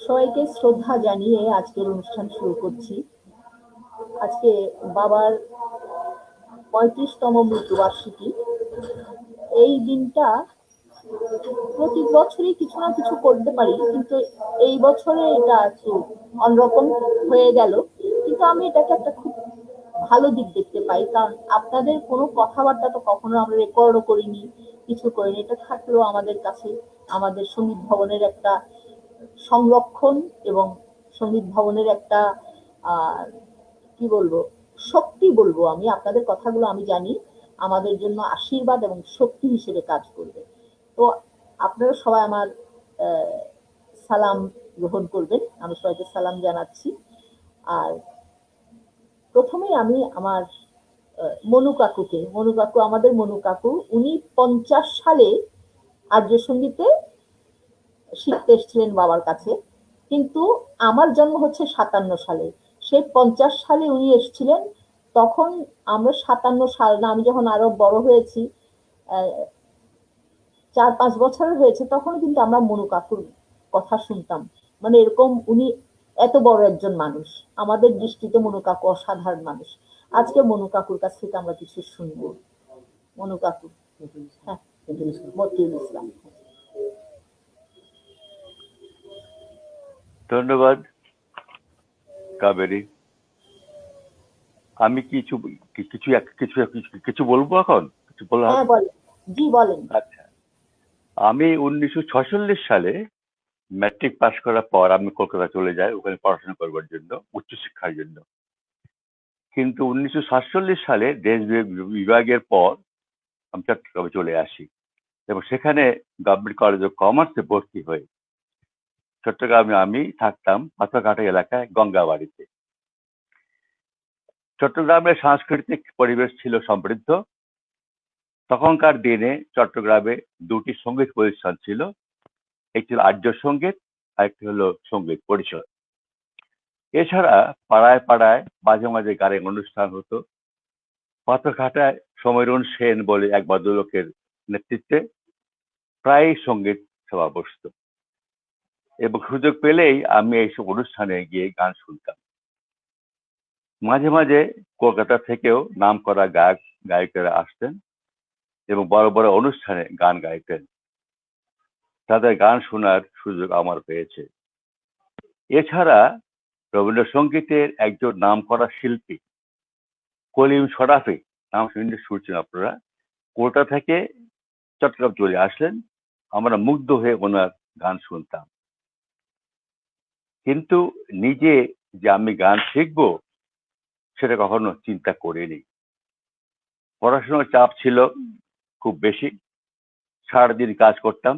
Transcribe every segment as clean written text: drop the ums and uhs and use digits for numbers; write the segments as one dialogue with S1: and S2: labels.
S1: সবাইকে শ্রদ্ধা জানিয়ে আজকের অনুষ্ঠান শুরু করছি। আজকে বাবার 35তম মৃত্যুবার্ষিকী। এই দিনটা প্রতি বছরই কিছু না কিছু করতে পারি, কিন্তু এই বছরে এটা একটু অন্যরকম হয়ে গেল। কিন্তু আমি এটাকে একটা খুব ভালো দিক দেখতে পাই, কারণ আপনাদের কোনো কথাবার্তা তো কখনো আমরা রেকর্ডও করিনি, কিছু করিনি। এটা থাকলেও আমাদের কাছে আমাদের সঙ্গীত ভবনের একটা সংরক্ষণ এবং সঙ্গীত ভবনের একটা আহ কি বলবো, শক্তি বলবো আমি। আপনাদের কথাগুলো আমি জানি আমাদের জন্য আশীর্বাদ এবং শক্তি হিসেবে কাজ করবে। তো আপনারা সবাই আমার সালাম গ্রহণ করবেন। আমি সবাইকে সালাম জানাচ্ছি। আর প্রথমেই আমি আমার মনু কাকু, আমাদের মনু কাকু, উনি 50 সালে আর্য সঙ্গীতে শিখতে এসেছিলেন বাবার কাছে। কিন্তু আমার জন্ম হচ্ছে 57 সালে। সে 50 সালে উনি এসেছিলেন। তখন আমরা 57 সাল না, আমি যখন আরো বড় হয়েছি, 4-5 বছর হয়েছে, তখন কিন্তু আমরা মনু কাকুর কথা শুনতাম। মানে এরকম উনি এত বড় একজন মানুষ, আমাদের দৃষ্টিতে মনু কাকু অসাধারণ মানুষ। আজকে মনু কাকুর কাছ থেকে আমরা কিছু শুনবো। মনু কাকু। হ্যাঁ, মতিউল ইসলাম।
S2: ধন্যবাদ কাবেরী। আমি কিছু কিছু কিছু কিছু বলবো এখন, কিছু বলা
S1: হ্যাঁ বলেন, জি বলেন।
S2: আচ্ছা, আমি 1946 সালে ম্যাট্রিক পাস করার পর আমি কলকাতা চলে যাই ওখানে পড়াশোনা করবার জন্য, উচ্চশিক্ষার জন্য। কিন্তু 1947 সালে দেশ বিভাগের পর আমি চট্টগ্রামে চলে আসি এবং সেখানে গভর্নমেন্ট কলেজ অফ কমার্সে ভর্তি হই। চট্টগ্রামে আমি থাকতাম পাথরঘাটা এলাকায় গঙ্গাবাড়িতে। চট্টগ্রামের সাংস্কৃতিক পরিবেশ ছিল সমৃদ্ধ। তখনকার দিনে চট্টগ্রামে দুটি সঙ্গীত প্রতিষ্ঠান ছিল, একটি হলো আর্য সঙ্গীত, আরেকটি হলো সঙ্গীত পরিষদ। এছাড়া পাড়ায় পাড়ায় মাঝে মাঝে গানের অনুষ্ঠান হতো। পাথরঘাটায় সমীরণ সেন বলে এক ভদ্রলোকের নেতৃত্বে প্রায় সঙ্গীত সভা বসত এবং সুযোগ পেলেই আমি এইসব অনুষ্ঠানে গিয়ে গান শুনতাম। মাঝে মাঝে কলকাতা থেকেও নাম করা গায়ক গায়িকারা আসতেন এবং বড় বড় অনুষ্ঠানে গান গাইতেন। তাদের গান শোনার সুযোগ আমার পেয়েছে। এছাড়া রবীন্দ্রসঙ্গীতের একজন নামকরা শিল্পী কলিম শরাফি, নাম শুনছেন আপনারা, কলকাতা থেকে চট্টগ্রাম চলে আসলেন। আমরা মুগ্ধ হয়ে ওনার গান শুনতাম। কিন্তু নিজে যে আমি গান শিখবো সেটা কখনো চিন্তা করিনি। পড়াশোনার চাপ ছিল খুব বেশি, সারাদিন কাজ করতাম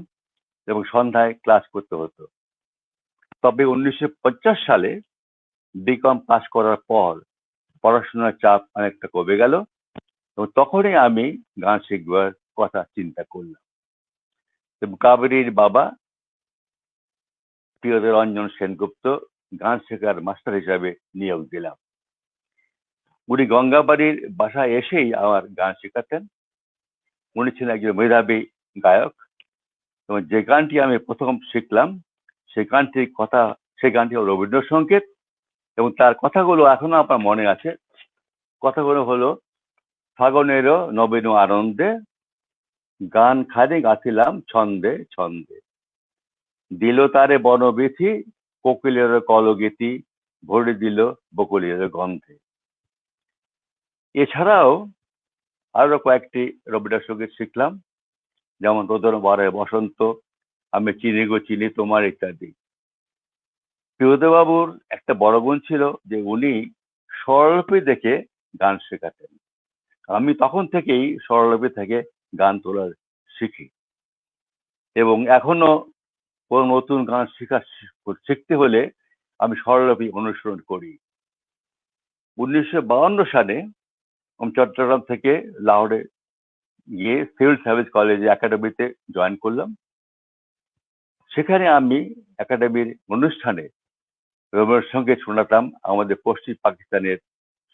S2: এবং সন্ধ্যায় ক্লাস করতে হতো। তবে 1950 সালে বিকম পাস করার পর পড়াশোনার চাপ অনেকটা কমে গেল এবং তখনই আমি গান শিখবার কথা চিন্তা করলাম এবং কাবেরীর বাবা প্রিয়দের রঞ্জন সেনগুপ্ত গান শেখার মাস্টার হিসাবে নিয়োগ দিলাম। উনি গঙ্গাবাড়ির বাসায় এসেই আমার গান শেখাতেন। উনি ছিলেন একজন মেধাবী গায়ক এবং যে গানটি আমি প্রথম শিখলাম সেই গানটি হলো রবীন্দ্রসঙ্গীত এবং তার কথাগুলো এখনো আমার মনে আছে। কথাগুলো হলো, ফাগনেরও নবীন আনন্দে গান খানি গাছিলাম ছন্দে ছন্দে, দিল তারে বনবিথি কোকিলের কলগীতি ভরে দিল বকুলের গন্ধে। এছাড়াও আরো কয়েকটি রবীন্দ্রসঙ্গীত শিখলাম, যেমন রোদন বারে বসন্ত, আমি চিনি গো চিনি তোমার ইত্যাদি। প্রিয়দেবাবুর একটা বড় গুণ ছিল যে উনি স্বরলিপি দেখে গান শেখাতেন। আমি তখন থেকেই স্বরলিপি থেকে গান তোলা শিখি এবং এখনো কোনো নতুন গান শিখতে হলে আমি স্বরলিপি অনুসরণ করি। 1952 সালে আমি চট্টগ্রাম থেকে লাহোরে গিয়ে সিভিল সার্ভিস কলেজে একাডেমিতে জয়েন করলাম। সেখানে আমি একাডেমির অনুষ্ঠানে রবীন্দ্রসঙ্গীত শোনাতাম আমাদের পশ্চিম পাকিস্তানের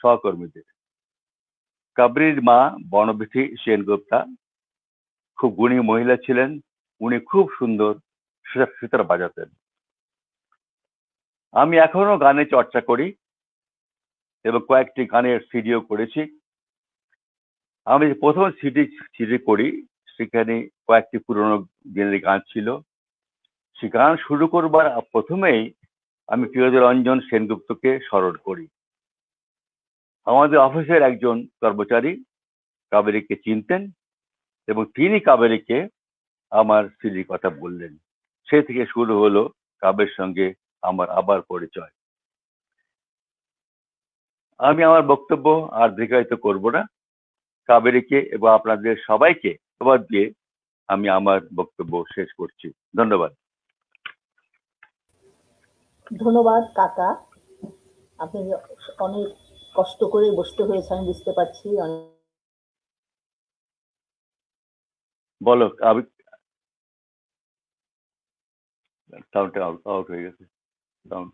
S2: সহকর্মীদের। কাবরির মা বনবিথি সেনগুপ্তা খুব গুণী মহিলা ছিলেন। উনি খুব সুন্দর সিতার বাজাতেন। আমি এখনো গানে চর্চা করি এবং কয়েকটি গানের সিডিও করেছি। আমি যে প্রথম সিডি করি সেখানে কয়েকটি পুরনো দিনের গান ছিল। সে গান শুরু করবার প্রথমেই আমি প্রিয়রঞ্জন সেনগুপ্তকে স্মরণ করি। আমাদের অফিসের একজন কর্মচারী কাবেরীকে চিনতেন এবং তিনি কাবেরীকে আমার সিডির কথা বললেন। সে থেকে শুরু হলো কাবের সঙ্গে আমার আবার পরিচয়। আমি আমার বক্তব্য আর দীর্ঘায়িত করব না। কাবেরীকে এবং আপনাদের সবাইকে ধন্যবাদ দিয়ে আমি আমার বক্তব্য শেষ করছি। ধন্যবাদ।
S1: ধন্যবাদ কাকা, আপনি অনেক কষ্ট করে বসতে হয়েছে আমি বুঝতে পারছি।
S2: বলো, আমি সাউন্ডটা আউট হয়ে গেছে। Sound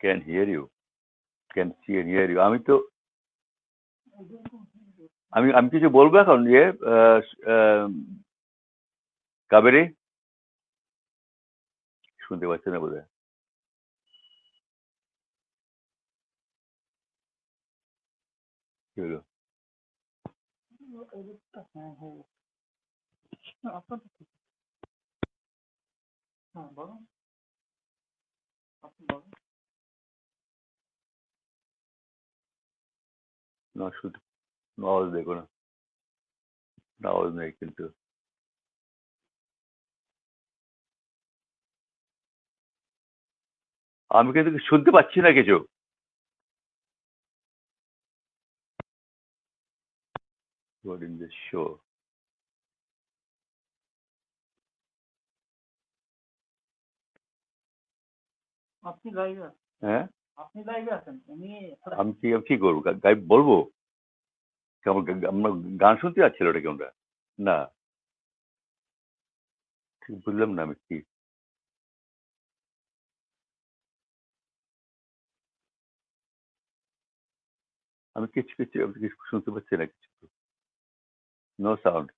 S2: can hear you, can see and hear you. আমি কিছু বলবো এখন কাবেরী শুনতে পাচ্ছে না বোধহয়। কি হলো? না শুধু আওয়াজ দেখো না, আওয়াজ নেই কিন্তু। আমি কিন্তু শুনতে পাচ্ছি না কিছু। What in this show?
S3: আপনি লাইভে আছেন?
S2: হ্যাঁ,
S3: আপনি লাইভে আছেন?
S2: আমি কি করবো? গাই বলবো? আমরা গান শুনতে যাচ্ছিল ওটাকে আমরা? না, ঠিক বুঝলাম না আমি কি। আমি কিছু শুনতে পাচ্ছি না কিছু। No sound.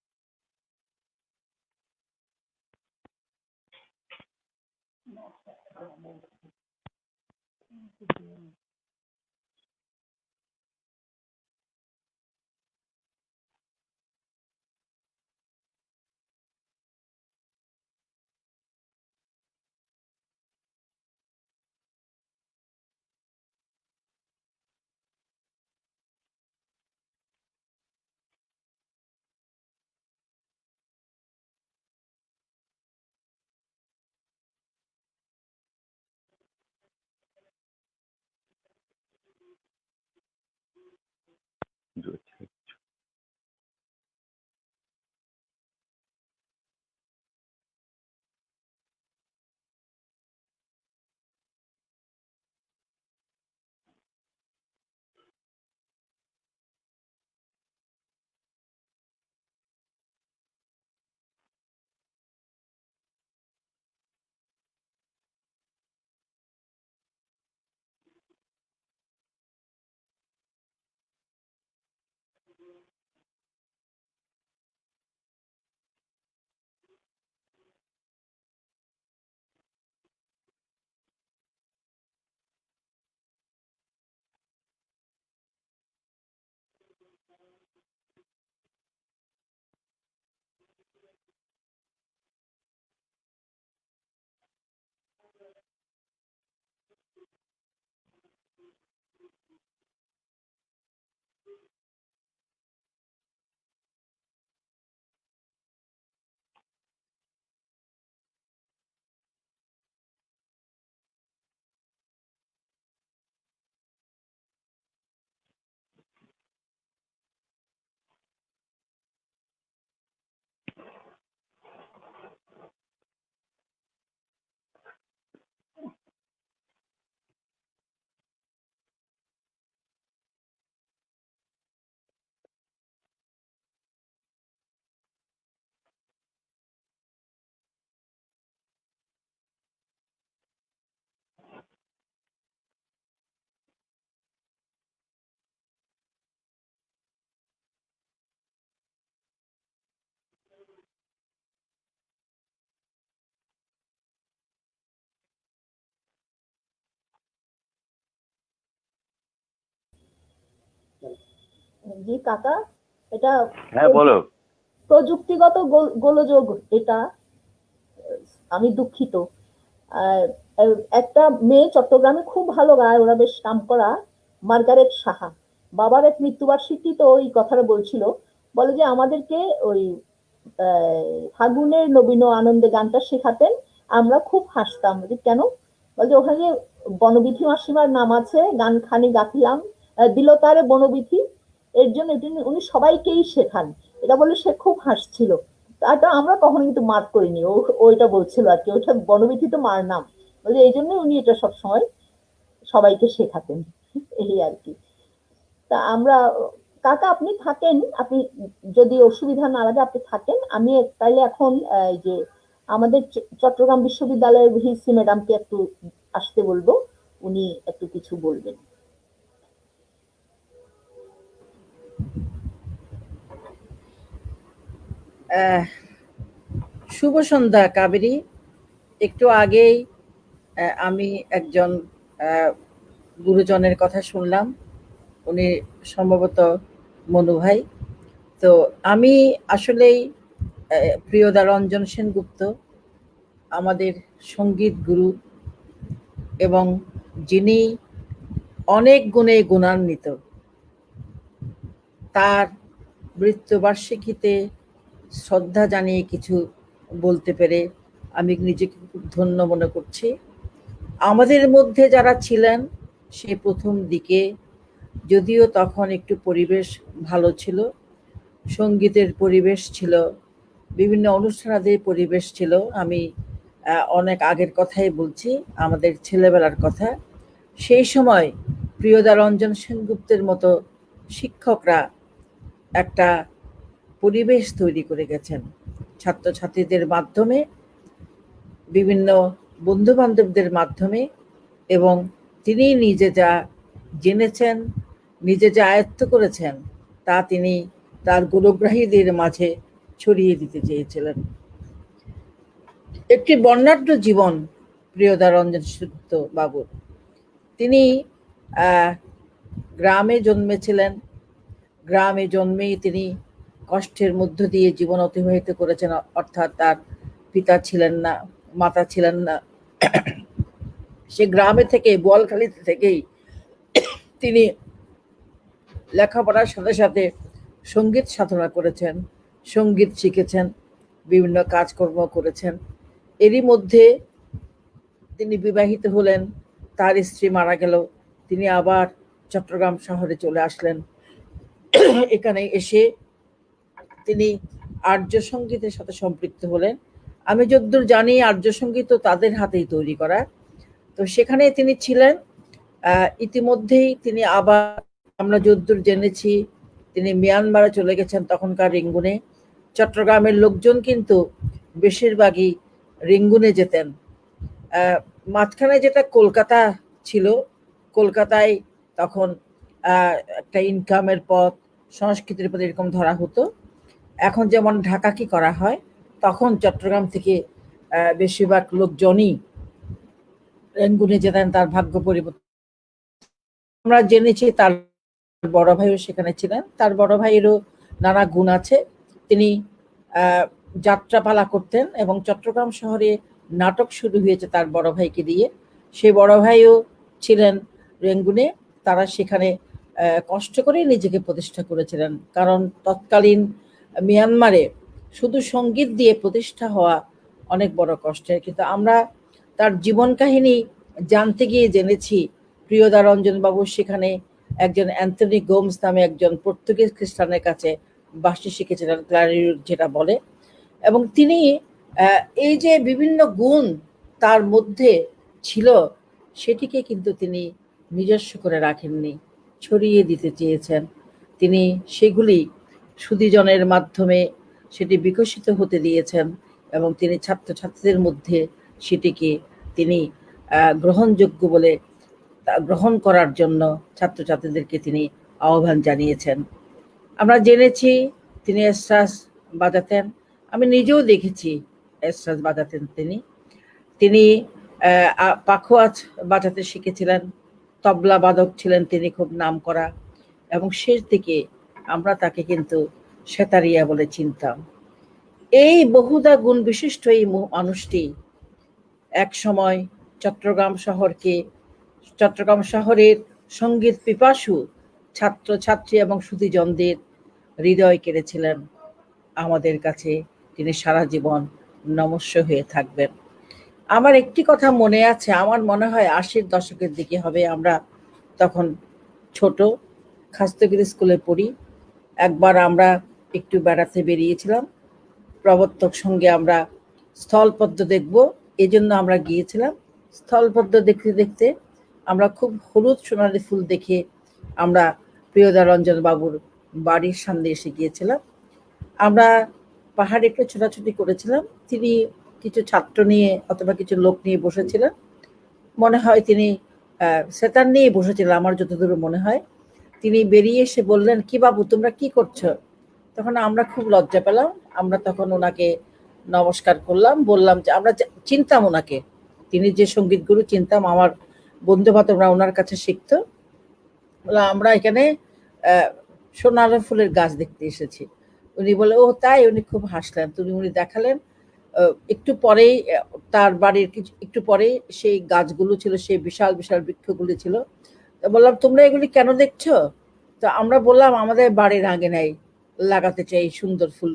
S1: জি কাকা, এটা
S2: হ্যাঁ বলো।
S1: প্রযুক্তিগত গোলযোগ এটা, আমি দুঃখিত। আহ, একটা মেয়ে চট্টগ্রামে খুব ভালো গায়, ওরা বেশ নামকরা, মার্গারেট সাহা। বাবার এক মৃত্যুবার্ষিকী তো ওই কথাটা বলছিল, বলে যে আমাদেরকে ওই ফাগুনের নবীন আনন্দে গানটা শেখাতেন, আমরা খুব হাসতাম। যে কেন? বলছে ওখানে বনবিথি মাসিমার নাম আছে, গান খানি গাথিলাম, দিল তারে বনবিথি, এর জন্য উনি সবাইকেই শেখান। এটা বলে সে খুব হাসছিল। তাটা আমরা কখনো কিন্তু মার করিনি, ও ওইটা বলছিল আর কি, ওইটা বনবিথি তো মার নাম, বলে এই জন্য উনি এটা সবসময় সবাইকে শেখাতেন, এই আর কি। তা আমরা, কাকা আপনি থাকেন, আপনি যদি অসুবিধা না লাগে আপনি থাকেন, আমি তাইলে এখন এই যে আমাদের চট্টগ্রাম বিশ্ববিদ্যালয়ের ভিসি ম্যাডামকে একটু আসতে বলবো, উনি একটু কিছু বলবেন।
S4: আহ, শুভ সন্ধ্যা কাবেরী। একটু আগেই আমি একজন আহ, গুরুজনের কথা শুনলাম, উনি সম্ভবত মনু ভাই। তো আমি আসলেই প্রিয়দা রঞ্জন সেনগুপ্ত আমাদের সঙ্গীত গুরু, এবং যিনি অনেক গুণে গুণান্বিত। তার মৃত্যুবার্ষিকীতে শ্রদ্ধা জানিয়ে কিছু বলতে পেরে আমি নিজেকে খুব ধন্য মনে করছি। আমাদের মধ্যে যারা ছিলেন সে প্রথম দিকে, যদিও তখন একটু পরিবেশ ভালো ছিল, সঙ্গীতের পরিবেশ ছিল, বিভিন্ন অনুষ্ঠানাদির পরিবেশ ছিল। আমি অনেক আগের কথাই বলছি, আমাদের ছেলেবেলার কথা। সেই সময় প্রিয়দা রঞ্জন সেনগুপ্তের মতো শিক্ষকরা একটা পরিবেশ তৈরি করে গেছেন ছাত্রছাত্রীদের মাধ্যমে, বিভিন্ন বন্ধু বান্ধবদের মাধ্যমে, এবং তিনি নিজে যা জেনেছেন, নিজে যা আয়ত্ত করেছেন, তা তিনি তার গুণগ্রাহীদের মাঝে ছড়িয়ে দিতে চেয়েছিলেন। একটি বর্ণাঢ্য জীবন প্রিয়দা রঞ্জন সেনগুপ্ত বাবুর। তিনি গ্রামে জন্মেছিলেন, গ্রামে জন্মেই তিনি কষ্টের মধ্য দিয়ে জীবন অতিবাহিত করেছেন। অর্থাৎ তার পিতা ছিলেন না, মাতা ছিলেন না। সে গ্রামে থেকে, বোয়ালখালীতে থেকেই তিনি লেখাপড়ার সাথে সাথে সঙ্গীত সাধনা করেছেন, সঙ্গীত শিখেছেন, বিভিন্ন কাজকর্ম করেছেন। এরই মধ্যে তিনি বিবাহিত হলেন, তার স্ত্রী মারা গেল, তিনি আবার চট্টগ্রাম শহরে চলে আসলেন। এখানে এসে তিনি আর্য সঙ্গীতের সাথে সম্পৃক্ত হলেন। আমি যতদূর জানি আর্য সঙ্গীত তাদের হাতেই তৈরি করা। তো সেখানে তিনি ছিলেন। ইতিমধ্যেই তিনি আবার, আমরা যতদূর জেনেছি, তিনি মিয়ানমারে চলে গেছেন তখনকার রেঙ্গুনে। চট্টগ্রামের লোকজন কিন্তু বেশিরভাগই রেঙ্গুনে যেতেন। মাঝখানে যেটা কলকাতা ছিল, কলকাতায় তখন একটা ইনকামের পথ, সংস্কৃতির পথ এরকম ধরা হতো। এখন যেমন ঢাকা কি করা হয়, তখন চট্টগ্রাম থেকে বেশিরভাগ লোকজনই রেঙ্গুনে যেতেন। তার ভাগ্য পরিবর্তন আমরা জেনেছি, তার বড় ভাইও সেখানে ছিলেন। তার বড় ভাইয়েরও নানা গুণ আছে। তিনি যাত্রাপালা করতেন, এবং চট্টগ্রাম শহরে নাটক শুরু হয়েছে তার বড় ভাইকে দিয়ে। সে বড় ভাইও ছিলেন রেঙ্গুনে। তারা সেখানে কষ্ট করে নিজেকে প্রতিষ্ঠা করেছিলেন, কারণ তৎকালীন মিয়ানমারে শুধু সঙ্গীত দিয়ে প্রতিষ্ঠা হওয়া অনেক বড় কষ্টের। কিন্তু আমরা তার জীবন কাহিনী জানতে গিয়ে জেনেছি প্রিয়দা রঞ্জন বাবু সেখানে একজন অ্যান্থনি গোমস নামে একজন পর্তুগিজ খ্রিস্টানের কাছে বাঁশি শিখেছিলেন, ক্লারিনেট যেটা বলে। এবং তিনি এই যে বিভিন্ন গুণ তার মধ্যে ছিল, সেটিকে কিন্তু তিনি নিজস্ব করে রাখেননি, ছড়িয়ে দিতে চেয়েছেন। তিনি সেগুলি সুধীজনের মাধ্যমে সেটি বিকশিত হতে দিয়েছেন, এবং তিনি ছাত্রছাত্রীদের মধ্যে সেটিকে তিনি গ্রহণযোগ্য বলে গ্রহণ করার জন্য ছাত্রছাত্রীদেরকে তিনি আহ্বান জানিয়েছেন। আমরা জেনেছি তিনি এসরাজ বাজাতেন, আমি নিজেও দেখেছি এসরাজ বাজাতেন তিনি। তিনি পাখোয়াজ বাজাতে শিখেছিলেন, তবলা বাদক ছিলেন তিনি, খুব নাম করা। এবং শেষ দিকে আমরা তাকে কিন্তু সেতারিয়া বলে চিনতাম। এই বহুদা গুণ বিশিষ্ট এই মানুষটি এক সময় চট্টগ্রাম শহরের সঙ্গীত পিপাসু ছাত্র ছাত্রী এবং সুধীজনদের হৃদয় কেড়েছিলেন। আমাদের কাছে তিনি সারা জীবন নমস্য হয়ে থাকবেন। আমার একটি কথা মনে আছে, আমার মনে হয় ৮০-র দশকের দিকে হবে। আমরা তখন ছোট, খাস্তগিরি স্কুলে পড়ি। একবার আমরা একটু বেড়াতে বেরিয়েছিলাম। প্রবর্তক সঙ্গে আমরা স্থলপদ্ম দেখব, এজন্য আমরা গিয়েছিলাম। স্থলপদ্ম দেখতে দেখতে আমরা খুব হলুদ সোনালি ফুল দেখে আমরা প্রিয়দারঞ্জন বাবুর বাড়ির সামনে এসে গিয়েছিলাম। আমরা পাহাড়ে একটু ছোটাছুটি করেছিলাম। তিনি কিছু ছাত্র নিয়ে অথবা কিছু লোক নিয়ে বসেছিলেন। মনে হয় তিনি সেতার নিয়ে বসেছিলেন, আমার যতদূর মনে হয়। তিনি বেরিয়ে এসে বললেন, কি বাবু তোমরা কি করছো? তখন আমরা খুব লজ্জা পেলাম। আমরা তখন ওনাকে নমস্কার করলাম, বললাম যে আমরা চিনতাম ওনাকে, তিনি যে সঙ্গীত গুরু চিনতাম, আমার বন্ধু বান্ধবরা ওনার কাছে শিখতো। বললাম আমরা এখানে সোনার ফুলের গাছ দেখতে এসেছি। উনি বলে, ও তাই? উনি খুব হাসলেন। উনি দেখালেন একটু পরেই তার বাড়ির একটু পরেই সেই গাছগুলো ছিল, সেই বিশাল বিশাল বৃক্ষগুলি ছিল। তো বললাম তোমরা এগুলি কেন দেখছো? তো আমরা বললাম আমাদের বাড়ির আঙিনায় লাগাতে চাই সুন্দর ফুল।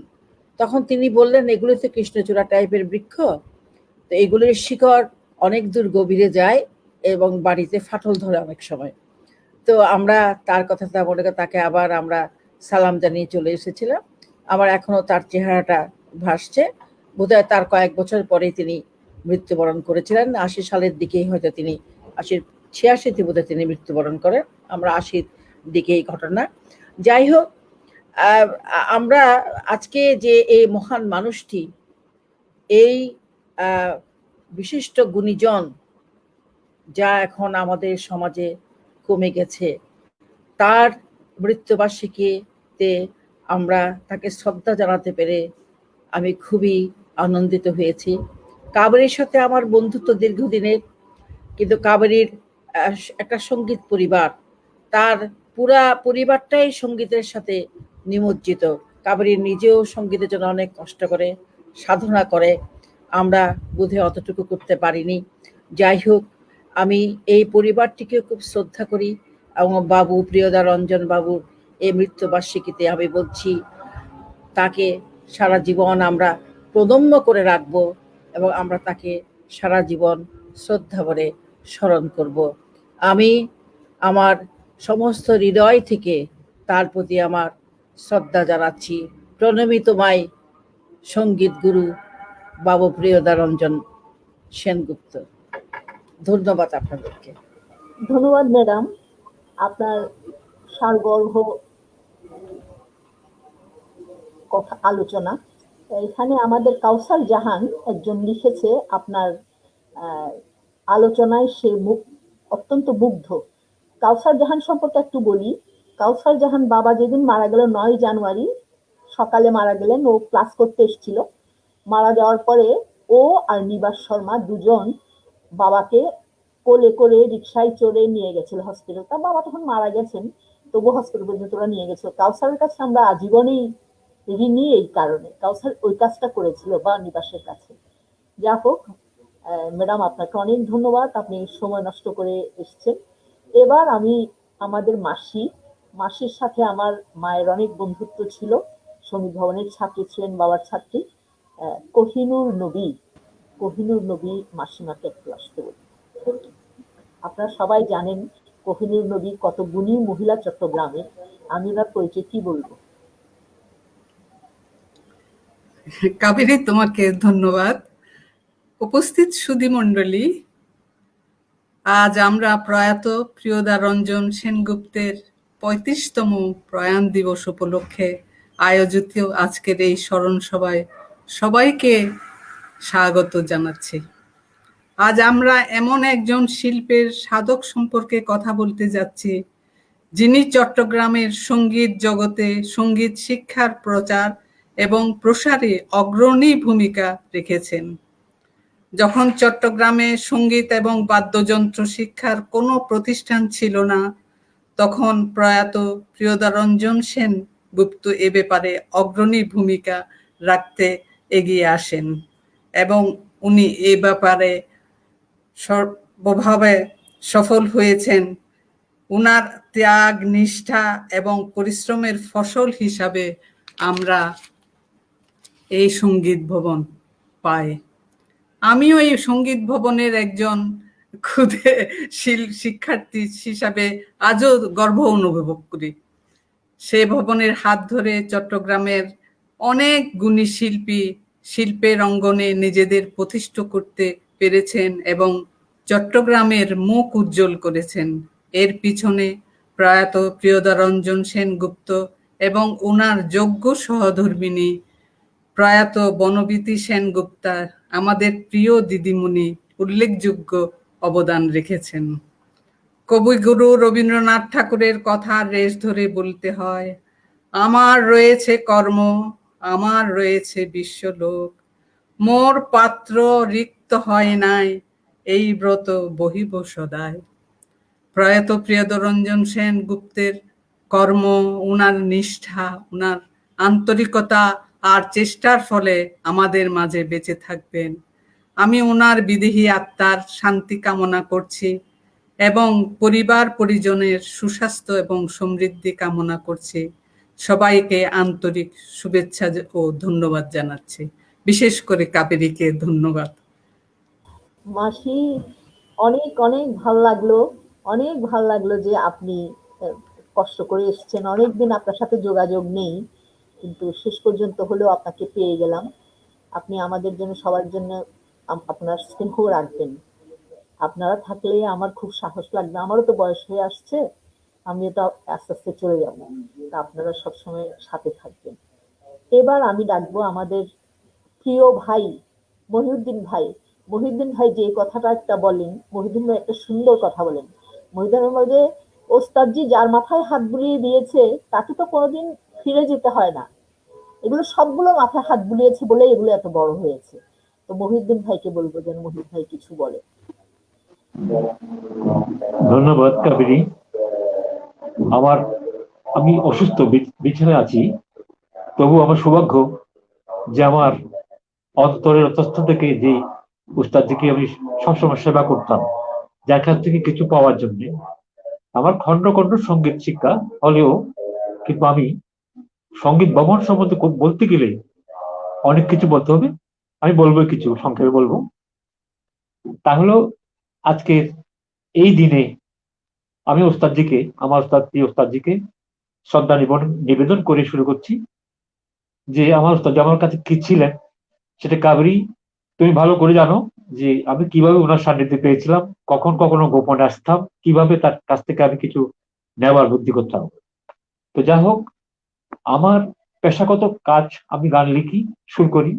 S4: তখন তিনি বললেন এগুলি তো কৃষ্ণচূড়া টাইপের বৃক্ষ, তো এগুলির শিকড় অনেক দূর গভীরে যায় এবং বাড়িতে ফাটল ধরে অনেক সময়। তো আমরা তার কথাটা মনে করে তাকে আবার আমরা সালাম জানিয়ে চলে এসেছিলাম। আমার এখনো তার চেহারাটা ভাসছে। বোধহয় তার কয়েক বছর পরেই তিনি মৃত্যুবরণ করেছিলেন। ৮০ সালের দিকেই হয়তো তিনি ৮০-৮৬ বোধহয় তিনি মৃত্যুবরণ করেন। আমরা ৮০-র দিকে এই ঘটনা। যাই হোক, আমরা আজকে যে এই মহান মানুষটি, এই বিশিষ্ট গুণীজন যা এখন আমাদের সমাজে কমে গেছে, তার মৃত্যুবার্ষিকীতে আমরা তাকে শ্রদ্ধা জানাতে পেরে আমি খুবই আনন্দিত হয়েছি। কাবেরীর সাথে আমার বন্ধুত্ব দীর্ঘদিনের, কিন্তু কাবেরীর একটা সঙ্গীত পরিবার, তার পুরা পরিবারটাই সঙ্গীতের সাথে নিমজ্জিত। কাবেরী নিজেও সঙ্গীতের জন্য অনেক কষ্ট করে, সাধনা করে। আমরা বোধহয় অতটুকু করতে পারিনি। যাই হোক, আমি এই পরিবারটিকে খুব শ্রদ্ধা করি এবং বাবু প্রিয়দারঞ্জন বাবুর এই মৃত্যুবার্ষিকীতে আমি বলছি তাকে সারা জীবন আমরা প্রদম্য করে রাখব এবং আমরা তাকে সারা জীবন শ্রদ্ধা ভরে স্মরণ করব। আমি আমার সমস্ত হৃদয় থেকে তার প্রতি আমার শ্রদ্ধা জানাচ্ছি। প্রণমী তোমায় সঙ্গীত গুরু বাবু প্রিয়দারঞ্জন সেনগুপ্ত। ধন্যবাদ আপনাদেরকে।
S1: ধন্যবাদ ম্যাডাম, আপনার সারগর্ভ কথা আলোচনা। এখানে আমাদের কাউসার জাহান একজন লিখেছে আপনার আলোচনায় সে অত্যন্ত মুগ্ধ। কাউসার জাহান সম্পর্কে একটু বলি। কাউসার জাহান বাবা যেদিন মারা গেল ৯ জানুয়ারি সকালে মারা গেলেন। ও ক্লাস করতে এসেছিল। মারা যাওয়ার পরে ও আর নিবাস শর্মা দুজন বাবাকে কোলে করে রিক্সায় চড়ে নিয়ে গেছিল হসপিটাল। তার বাবা তখন মারা গেছেন, তবু হসপিটাল পর্যন্ত ওরা নিয়ে গেছিল। কাউসারের কাছে আমরা আজীবনেই ঋণী এই কারণে। কাউসার ওই কাজটা করেছিল বা নিবাসের কাছে। যা হোক ম্যাডাম, আপনাকে অনেক ধন্যবাদ, আপনি সময় নষ্ট করে এসেছেন। এবার আমি আমাদের মাসির সাথে আমার মায়ের অনেক বন্ধুত্ব ছিল। শ্রমিক ভবনের ছাত্রী ছিলেন, বাবার ছাত্রী। কোহিনুর নবী মাসিমাকে একটু আসতে বলি। আপনারা সবাই জানেন কোহিনুর নবী কত গুণী মহিলা চট্টগ্রামে। আমি ওনার পরিচয় কি বলবো।
S5: কাবেরী, তোমাকে ধন্যবাদ। উপস্থিত সুধী মণ্ডলী, আজ আমরা প্রয়াত প্রিয়দারঞ্জন সেনগুপ্তের ৩৫তম প্রয়াণ দিবস উপলক্ষে আয়োজিত আজকের এই স্মরণ সভায় সবাইকে স্বাগত জানাচ্ছি। আজ আমরা এমন একজন শিল্পের সাধক সম্পর্কে কথা বলতে যাচ্ছি, যিনি চট্টগ্রামের সঙ্গীত জগতে সঙ্গীত শিক্ষার প্রচার এবং প্রসারে অগ্রণী ভূমিকা রেখেছেন। যখন চট্টগ্রামে সঙ্গীত এবং বাদ্যযন্ত্র শিক্ষার কোনো প্রতিষ্ঠান ছিল না, তখন প্রয়াত প্রিয়দারঞ্জন সেন গুপ্ত এ ব্যাপারে অগ্রণী ভূমিকা রাখতে এগিয়ে আসেন এবং উনি এ ব্যাপারে সর্বভাবে সফল হয়েছেন। উনার ত্যাগ, নিষ্ঠা এবং পরিশ্রমের ফসল হিসাবে আমরা এই সঙ্গীত ভবন পাই। আমিও এই সঙ্গীত ভবনের একজন ক্ষুদে শিক্ষার্থী হিসাবে আজও গর্ব অনুভব করি। সে ভবনের হাত ধরে চট্টগ্রামের অনেক গুণী শিল্পী শিল্পের অঙ্গনে নিজেদের প্রতিষ্ঠিত করতে পেরেছেন এবং চট্টগ্রামের মুখ উজ্জ্বল করেছেন। এর পিছনে প্রয়াত প্রিয়দারঞ্জন সেনগুপ্ত এবং ওনার যোগ্য সহধর্মিণী প্রয়াত বনবীতি সেনগুপ্তা, আমাদের প্রিয় দিদিমণি, উল্লেখযোগ্য অবদান রেখেছেন। কবিগুরু রবীন্দ্রনাথ ঠাকুরের কথা রেশ ধরে বলতে হয়, আমার রয়েছে কর্ম, আমার রয়েছে বিশ্বলোক, মোর পাত্র রিক্ত হয় নাই, এই ব্রত বহিব সদায়। প্রয়াত প্রিয়দরঞ্জন সেনগুপ্তের কর্ম, উনার নিষ্ঠা, উনার আন্তরিকতা আর চেষ্টার ফলে আমাদের মাঝে বেঁচে থাকবেন। আমি ওনার বিদেহী আত্মার শান্তি কামনা করছি এবং পরিবার পরিজনের সুস্বাস্থ্য এবং সমৃদ্ধি কামনা করছি। সবাইকে আন্তরিক শুভেচ্ছা ও ধন্যবাদ জানাচ্ছি, বিশেষ করে কাবেরীকে ধন্যবাদ।
S1: মাসি, অনেক অনেক ভাল লাগলো যে আপনি কষ্ট করে এসেছেন। অনেকদিন আপনার সাথে যোগাযোগ নেই, কিন্তু শেষ পর্যন্ত হলেও আপনাকে পেয়ে গেলাম। আপনি আমাদের জন্য, সবার জন্য আপনার স্নেহ রাখবেন। আপনারা থাকলে আমার খুব সাহস লাগবে। আমারও তো বয়স হয়ে আসছে, আমিও তো আস্তে আস্তে চলে যাবো, তা আপনারা সবসময় সাথে থাকবেন। এবার আমি ডাকবো আমাদের প্রিয় ভাই মহিউদ্দিন ভাই। মহিউদ্দিন ভাই যে কথাটা একটা বলেন, মহিউদ্দিন ভাই একটা সুন্দর কথা বলেন। মহিউদ্দিন ভাই যে ওস্তাদজি যার মাথায় হাত বুলিয়ে দিয়েছে তাকে তো কোনোদিন ফিরে যেতে হয় না, এগুলো সবগুলো মাথায় হাত বুলিয়েছে বলে এগুলো এত বড় হয়েছে। তো মহিউদ্দিন ভাইকে বলবো যেন মহিউদ্দিন ভাই কিছু বলে।
S6: ধন্যবাদ কাবেরী। আমি অসুস্থ, বিছানায় আছি, তবু আমার সৌভাগ্য যে আমার অন্তরের অন্তঃস্থ থেকে যে উস্তাদজিকে আমি সবসময় সেবা করতাম, যার কাছ থেকে কিছু পাওয়ার জন্য। আমার খন্ড খন্ড সঙ্গীত শিক্ষা হলেও কিন্তু আমি সঙ্গীত ভবন সম্বন্ধে বলতে গেলে অনেক কিছু বলতে হবে। আমি বলবো, কিছু সংক্ষেপে বলবো। তাহলে আজকের এই দিনে আমি ওস্তাদজিকে, আমার ওস্তাদজিকে শ্রদ্ধা নিবেদন করে শুরু করছি। যে আমার ওস্তাদজি আমার কাছে কি ছিলেন সেটা কাবেরী তুমি ভালো করে জানো, যে আমি কিভাবে ওনার সান্নিধ্যে পেয়েছিলাম, কখনো গোপনে আসতাম, কিভাবে তার কাছ থেকে আমি কিছু নেওয়ার বুদ্ধি করতাম। তো যাই হোক, আমার পেশাগত কাজ, আমি গান লিখি, সুর করি,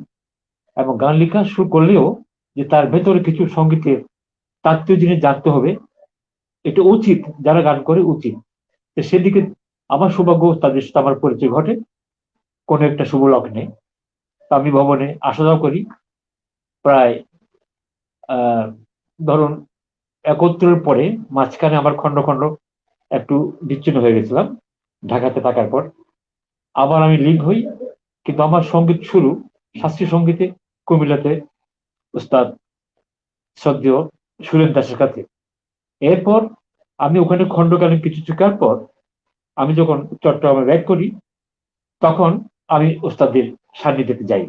S6: এবং গান লেখা সুর করলেও যে তার ভেতরে কিছু সঙ্গীতের তাত্ত্বিক জিনিস জানতে হবে, এটা উচিত, যারা গান করে উচিত। তো সেদিকে আমার সৌভাগ্য, তাদের সাথে আমার পরিচয় ঘটে কোনো একটা শুভ লগ্নে। আমি ভবনে আসা যাওয়া করি প্রায় ধরুন 71 পরে। মাঝখানে আমার খন্ড খন্ড একটু বিচ্ছিন্ন হয়ে গেছিলাম ঢাকাতে থাকার পর, আবার আমি লিঙ্ক হই। কিন্তু আমার সঙ্গীত শুরু শাস্ত্রীয় সঙ্গীতে কুমিল্লাতে উস্তাদ শ্রদ্ধেয় সুরেন দাসের কাছে। এরপর আমি ওখানে খণ্ডকালীন কিছু শিকার পর আমি যখন চট্টগ্রামে ব্যাক করি, তখন আমি ওস্তাদের সান্নিধ্যে যাই।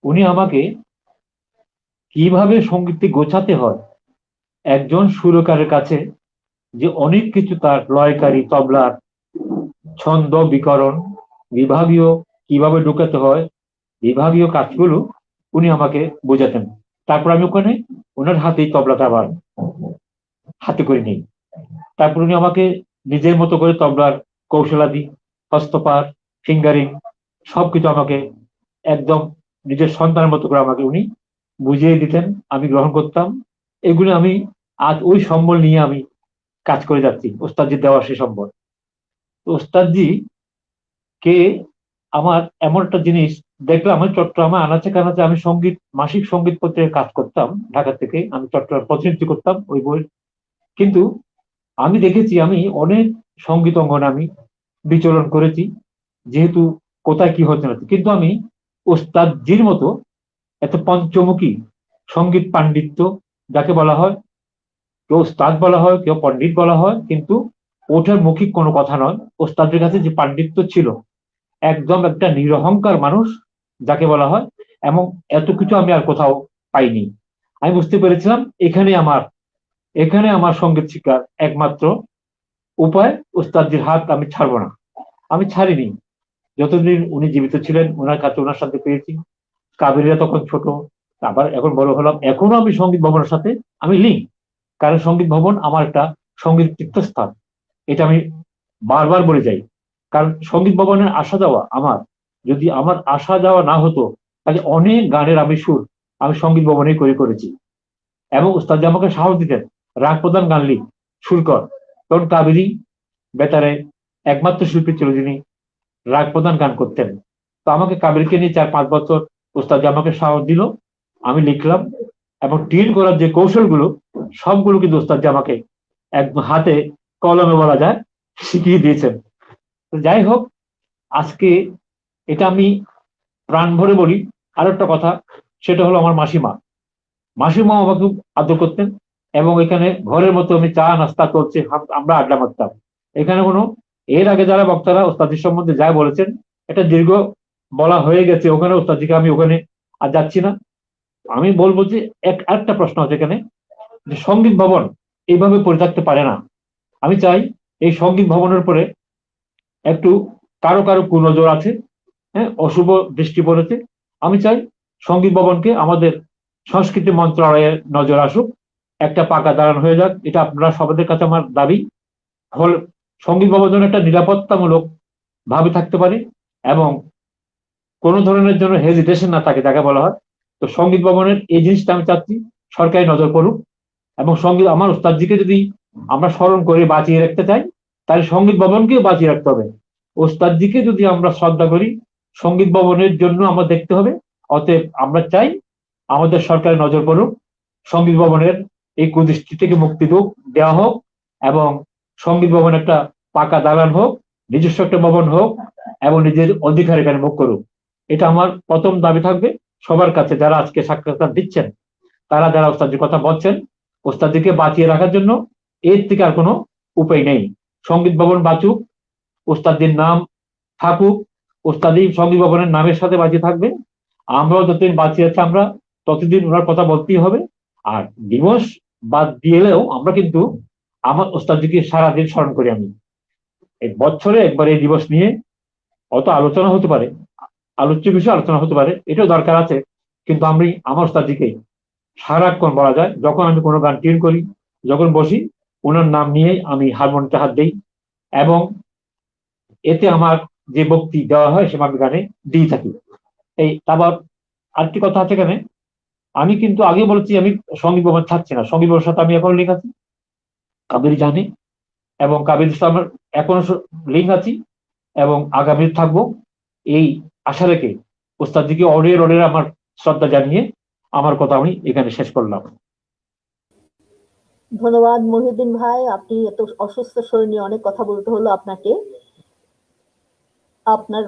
S6: উনি আমাকে কিভাবে সঙ্গীতকে গোছাতে হয়, একজন সুরকারের কাছে যে অনেক কিছু, তার লয়কারী, তবলার ছন্দ, বিকরণ, বিভাগীয় কিভাবে ঢুকাতে হয়, বিভাগীয় কাজগুলো উনি আমাকে বোঝাতেন। তারপর আমি ওখানে ওনার হাতেই তবলাটা আবার হাতে করে নিই। তারপর উনি আমাকে নিজের মতো করে তবলার কৌশলাদি, হস্তপার, ফিঙ্গারিং সবকিছু আমাকে একদম নিজের সন্তানের মতো করে আমাকে উনি বুঝিয়ে দিতেন, আমি গ্রহণ করতাম। এগুলো আমি আজ ওই সম্বল নিয়ে আমি কাজ করে যাচ্ছি, ওস্তাদজি দেওয়া সে সম্বল। ওস্তাদজি কে আমার এমন একটা জিনিস দেখলাম, আমি চট্টগ্রামে আনাচে কানাচে আমি মাসিক সঙ্গীত পত্রিকায় কাজ করতাম, ঢাকা থেকে আমি চট্টগ্রাম প্রতিনিধিত্ব করতাম ওই বই। কিন্তু আমি দেখেছি, আমি অনেক সঙ্গীত অঙ্গনে আমি বিচরণ করেছি, যেহেতু কোথায় কি হচ্ছে না, কিন্তু আমি ওস্তাদজির মতো এত পঞ্চমুখী সঙ্গীত পাণ্ডিত্য, যাকে বলা হয় কেউ ওস্তাদ বলা হয়, কেউ পণ্ডিত বলা হয়, কিন্তু ওঠার মৌখিক কোনো কথা নয়। ওস্তাদের কাছে যে পাণ্ডিত্য ছিল, একদম একটা নিরহংকার মানুষ যাকে বলা হয়, এবং এত কিছু আমি আর কোথাও পাইনি। আমি বুঝতে পেরেছিলাম এখানে আমার সঙ্গীত শিক্ষার একমাত্র উপায়, ওস্তাদজির হাত আমি ছাড়বো না। আমি ছাড়িনি যতদিন উনি জীবিত ছিলেন, ওনার কাছে ওনার সাথে পেয়েছি। কাবেরীরা তখন ছোট, আবার এখন বড় হলাম, এখনো আমি সঙ্গীত ভবনের সাথে আমি লিঙ্ক, কারণ সঙ্গীত ভবন আমার একটা সঙ্গীত তীর্থস্থান। এটা আমি বারবার বলে যাই, কারণ সঙ্গীত ভবনের আসা যাওয়া আমার, যদি আমার আসা যাওয়া না হতো, তাহলে অনেক গানের আমি সঙ্গীত ভবনেই করেছি। এবং উস্তাদ যে আমাকে সাহস দিতেন, রাগ প্রধান গান লিখ, সুর কর। কারণ কাবেরী বেতারে একমাত্র শিল্পী ছিল যিনি রাগ প্রধান গান করতেন। তো আমাকে কাবেরীকে নিয়ে 4-5 বছর উস্তাদ আমাকে সাহস দিল, আমি লিখলাম, এবং টিন করার যে কৌশলগুলো সবগুলো কিন্তু উস্তাদ আমাকে একদম হাতে কলমে বলা যায় শিখিয়ে দিয়েছেন। তো যাই হোক, আজকে এটা আমি প্রাণ ভরে বলি। আর একটা কথা, সেটা হলো আমার মাসিমা আমাকে খুব আদর করতেন, এবং এখানে ঘরের মতো আমি চা নাস্তা করছে, আমরা আড্ডা মারতাম। এখানে কোনো, এর আগে যারা বক্তারা ওস্তাদের সম্বন্ধে যা বলেছেন, এটা দীর্ঘ বলা হয়ে গেছে। ওখানে ওস্তাদিকে আমি ওখানে আর যাচ্ছি না। আমি বলবো যে একটা প্রশ্ন আছে এখানে, যে সঙ্গীত ভবন এইভাবে পড়ে থাকতে পারে না। আমি চাই এই সঙ্গীত ভবনের উপরে একটু কারো কারো কুনজর আছে, হ্যাঁ, অশুভ দৃষ্টি পড়েছে। আমি চাই সঙ্গীত ভবনকে আমাদের সংস্কৃতি মন্ত্রণালয়ের নজর আসুক, একটা পাকা দাঁড়ানো হয়ে যাক। এটা আপনারা সবাদের কাছে আমার দাবি। হল সঙ্গীত ভবন যেন একটা নিরাপত্তামূলক ভাবে থাকতে পারে, এবং কোনো ধরনের জন্য হেজিটেশন না থাকে, যাকে বলা হয়। তো সঙ্গীত ভবনের এই জিনিসটা আমি চাচ্ছি সরকারি নজর পড়ুক, এবং সঙ্গীত আমার ওস্তাদজিকে যদি আমরা স্মরণ করে বাঁচিয়ে রাখতে চাই, তাহলে সঙ্গীত ভবনকেও বাঁচিয়ে রাখতে হবে। ওস্তাদজিকে যদি আমরা শ্রদ্ধা করি, সঙ্গীত ভবনের জন্য আমরা দেখতে হবে। অতএব আমরা চাই আমাদের সরকারের নজর পড়ুক, সঙ্গীত ভবনের এই কুদৃষ্টি থেকে মুক্তি দেওয়া হোক, এবং সঙ্গীত ভবন একটা পাকা দালান হোক, নিজস্ব একটা ভবন হোক, এবং নিজের অধিকার এখানে মুখ করুক। এটা আমার প্রথম দাবি থাকবে সবার কাছে, যারা আজকে সাক্ষাৎকার দিচ্ছেন, তারা যারা ওস্তাদের কথা বলছেন, ওস্তাদিকে বাঁচিয়ে রাখার জন্য এর থেকে আর কোনো উপায় নেই। সঙ্গীত ভবন বাঁচুক, ওস্তাদের নাম থাকুক, ওস্তাদি সঙ্গীত ভবনের নামের সাথে বাঁচিয়ে থাকবে। আমরাও যতদিন বাঁচিয়ে আছি, আমরা ততদিন ওনার কথা বলতেই হবে। আর দিবস বাদ দিয়েও আমরা কিন্তু আমার ওস্তাদজিকে সারাদিন স্মরণ করি। আমি এক বছরে একবার এই দিবস নিয়ে অত আলোচনা হতে পারে, আলোচ্য বিষয়ে আলোচনা হতে পারে, এটাও দরকার আছে, কিন্তু আমি আমার ওস্তাদজিকে সারাক্ষণ বলা যায়, যখন আমি কোনো গান টিউন করি, যখন বসি, ওনার নাম নিয়েই আমি হারমোনিয়ামে হাত দিই, এবং এতে আমার যে ভক্তি দেওয়া হয় সে আমি গানে দিয়ে থাকি। এই তারপর আরেকটি কথা আছে এখানে, আমি কিন্তু আগে বলেছি আমি সঙ্গীত ভবন থাকছি না, সঙ্গীত ভবনের সাথে আমি এখন লিঙ্ক আছি, কাবেরী জানে, এবং কাবেরীর সাথে আমার এখনো লিঙ্ক আছি, এবং আগামী থাকবো। এই আশা রেখে ওস্তাদজিকে অরের আমার শ্রদ্ধা জানিয়ে আমার কথা আমি এখানে শেষ করলাম।
S1: ধন্যবাদ মহিউদ্দিন ভাই, আপনি এত অসুস্থ শরীর নিয়ে অনেক কথা বলতে হলো আপনাকে। আপনার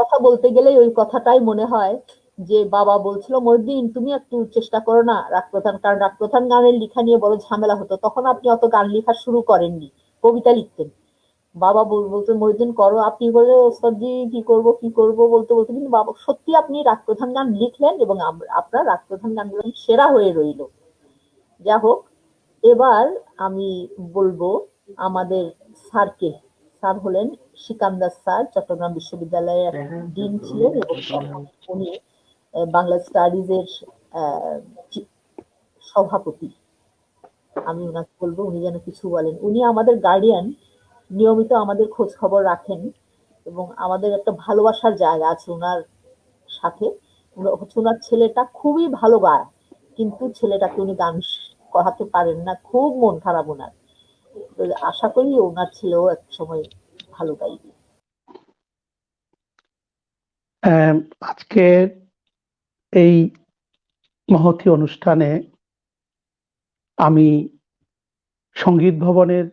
S1: কথা বলতে গেলেই ওই কথাটাই মনে হয় যে বাবা বলছিল, মহিউদ্দিন তুমি একটু চেষ্টা করো না রাগ প্রধান, কারণ রাগ প্রধান গানের লেখা নিয়ে বড় ঝামেলা হতো, তখন আপনি অত গান লেখা শুরু করেননি, কবিতা লিখতেন। বাবা বলতেন মহিউদ্দিন করো, আপনি বলে ওস্তাদজি কি করব বলতে বলতে, কিন্তু বাবা সত্যি আপনি রাগ প্রধান গান লিখলেন, এবং আপনার রাগ প্রধান গানগুলো সেরা হয়ে রইল। যা হোক, এবার আমি বলবো আমাদের স্যারকে। স্যার হলেন সিকান্দার স্যার, চট্টগ্রাম বিশ্ববিদ্যালয়ের ডিন ছিলেন, এবং উনি বাংলা স্টাডিজ এর সভাপতি। আমি ওনাকে বলবো উনি যেন কিছু বলেন। উনি আমাদের গার্ডিয়ান, নিয়মিত আমাদের খোঁজ খবর রাখেন, এবং আমাদের একটা ভালোবাসার জায়গা আছে ওনার সাথে। ওনার ছেলেটা খুবই ভালো গায়, কিন্তু ছেলেটাকে উনি গান করাতে পারেন না, খুব মন খারাপ ওনার। তো আশা করি ওনার ছেলেও এক সময় ভালো গাইবে।
S7: আজকের এই মহতী অনুষ্ঠানে আমি সঙ্গীত ভবনের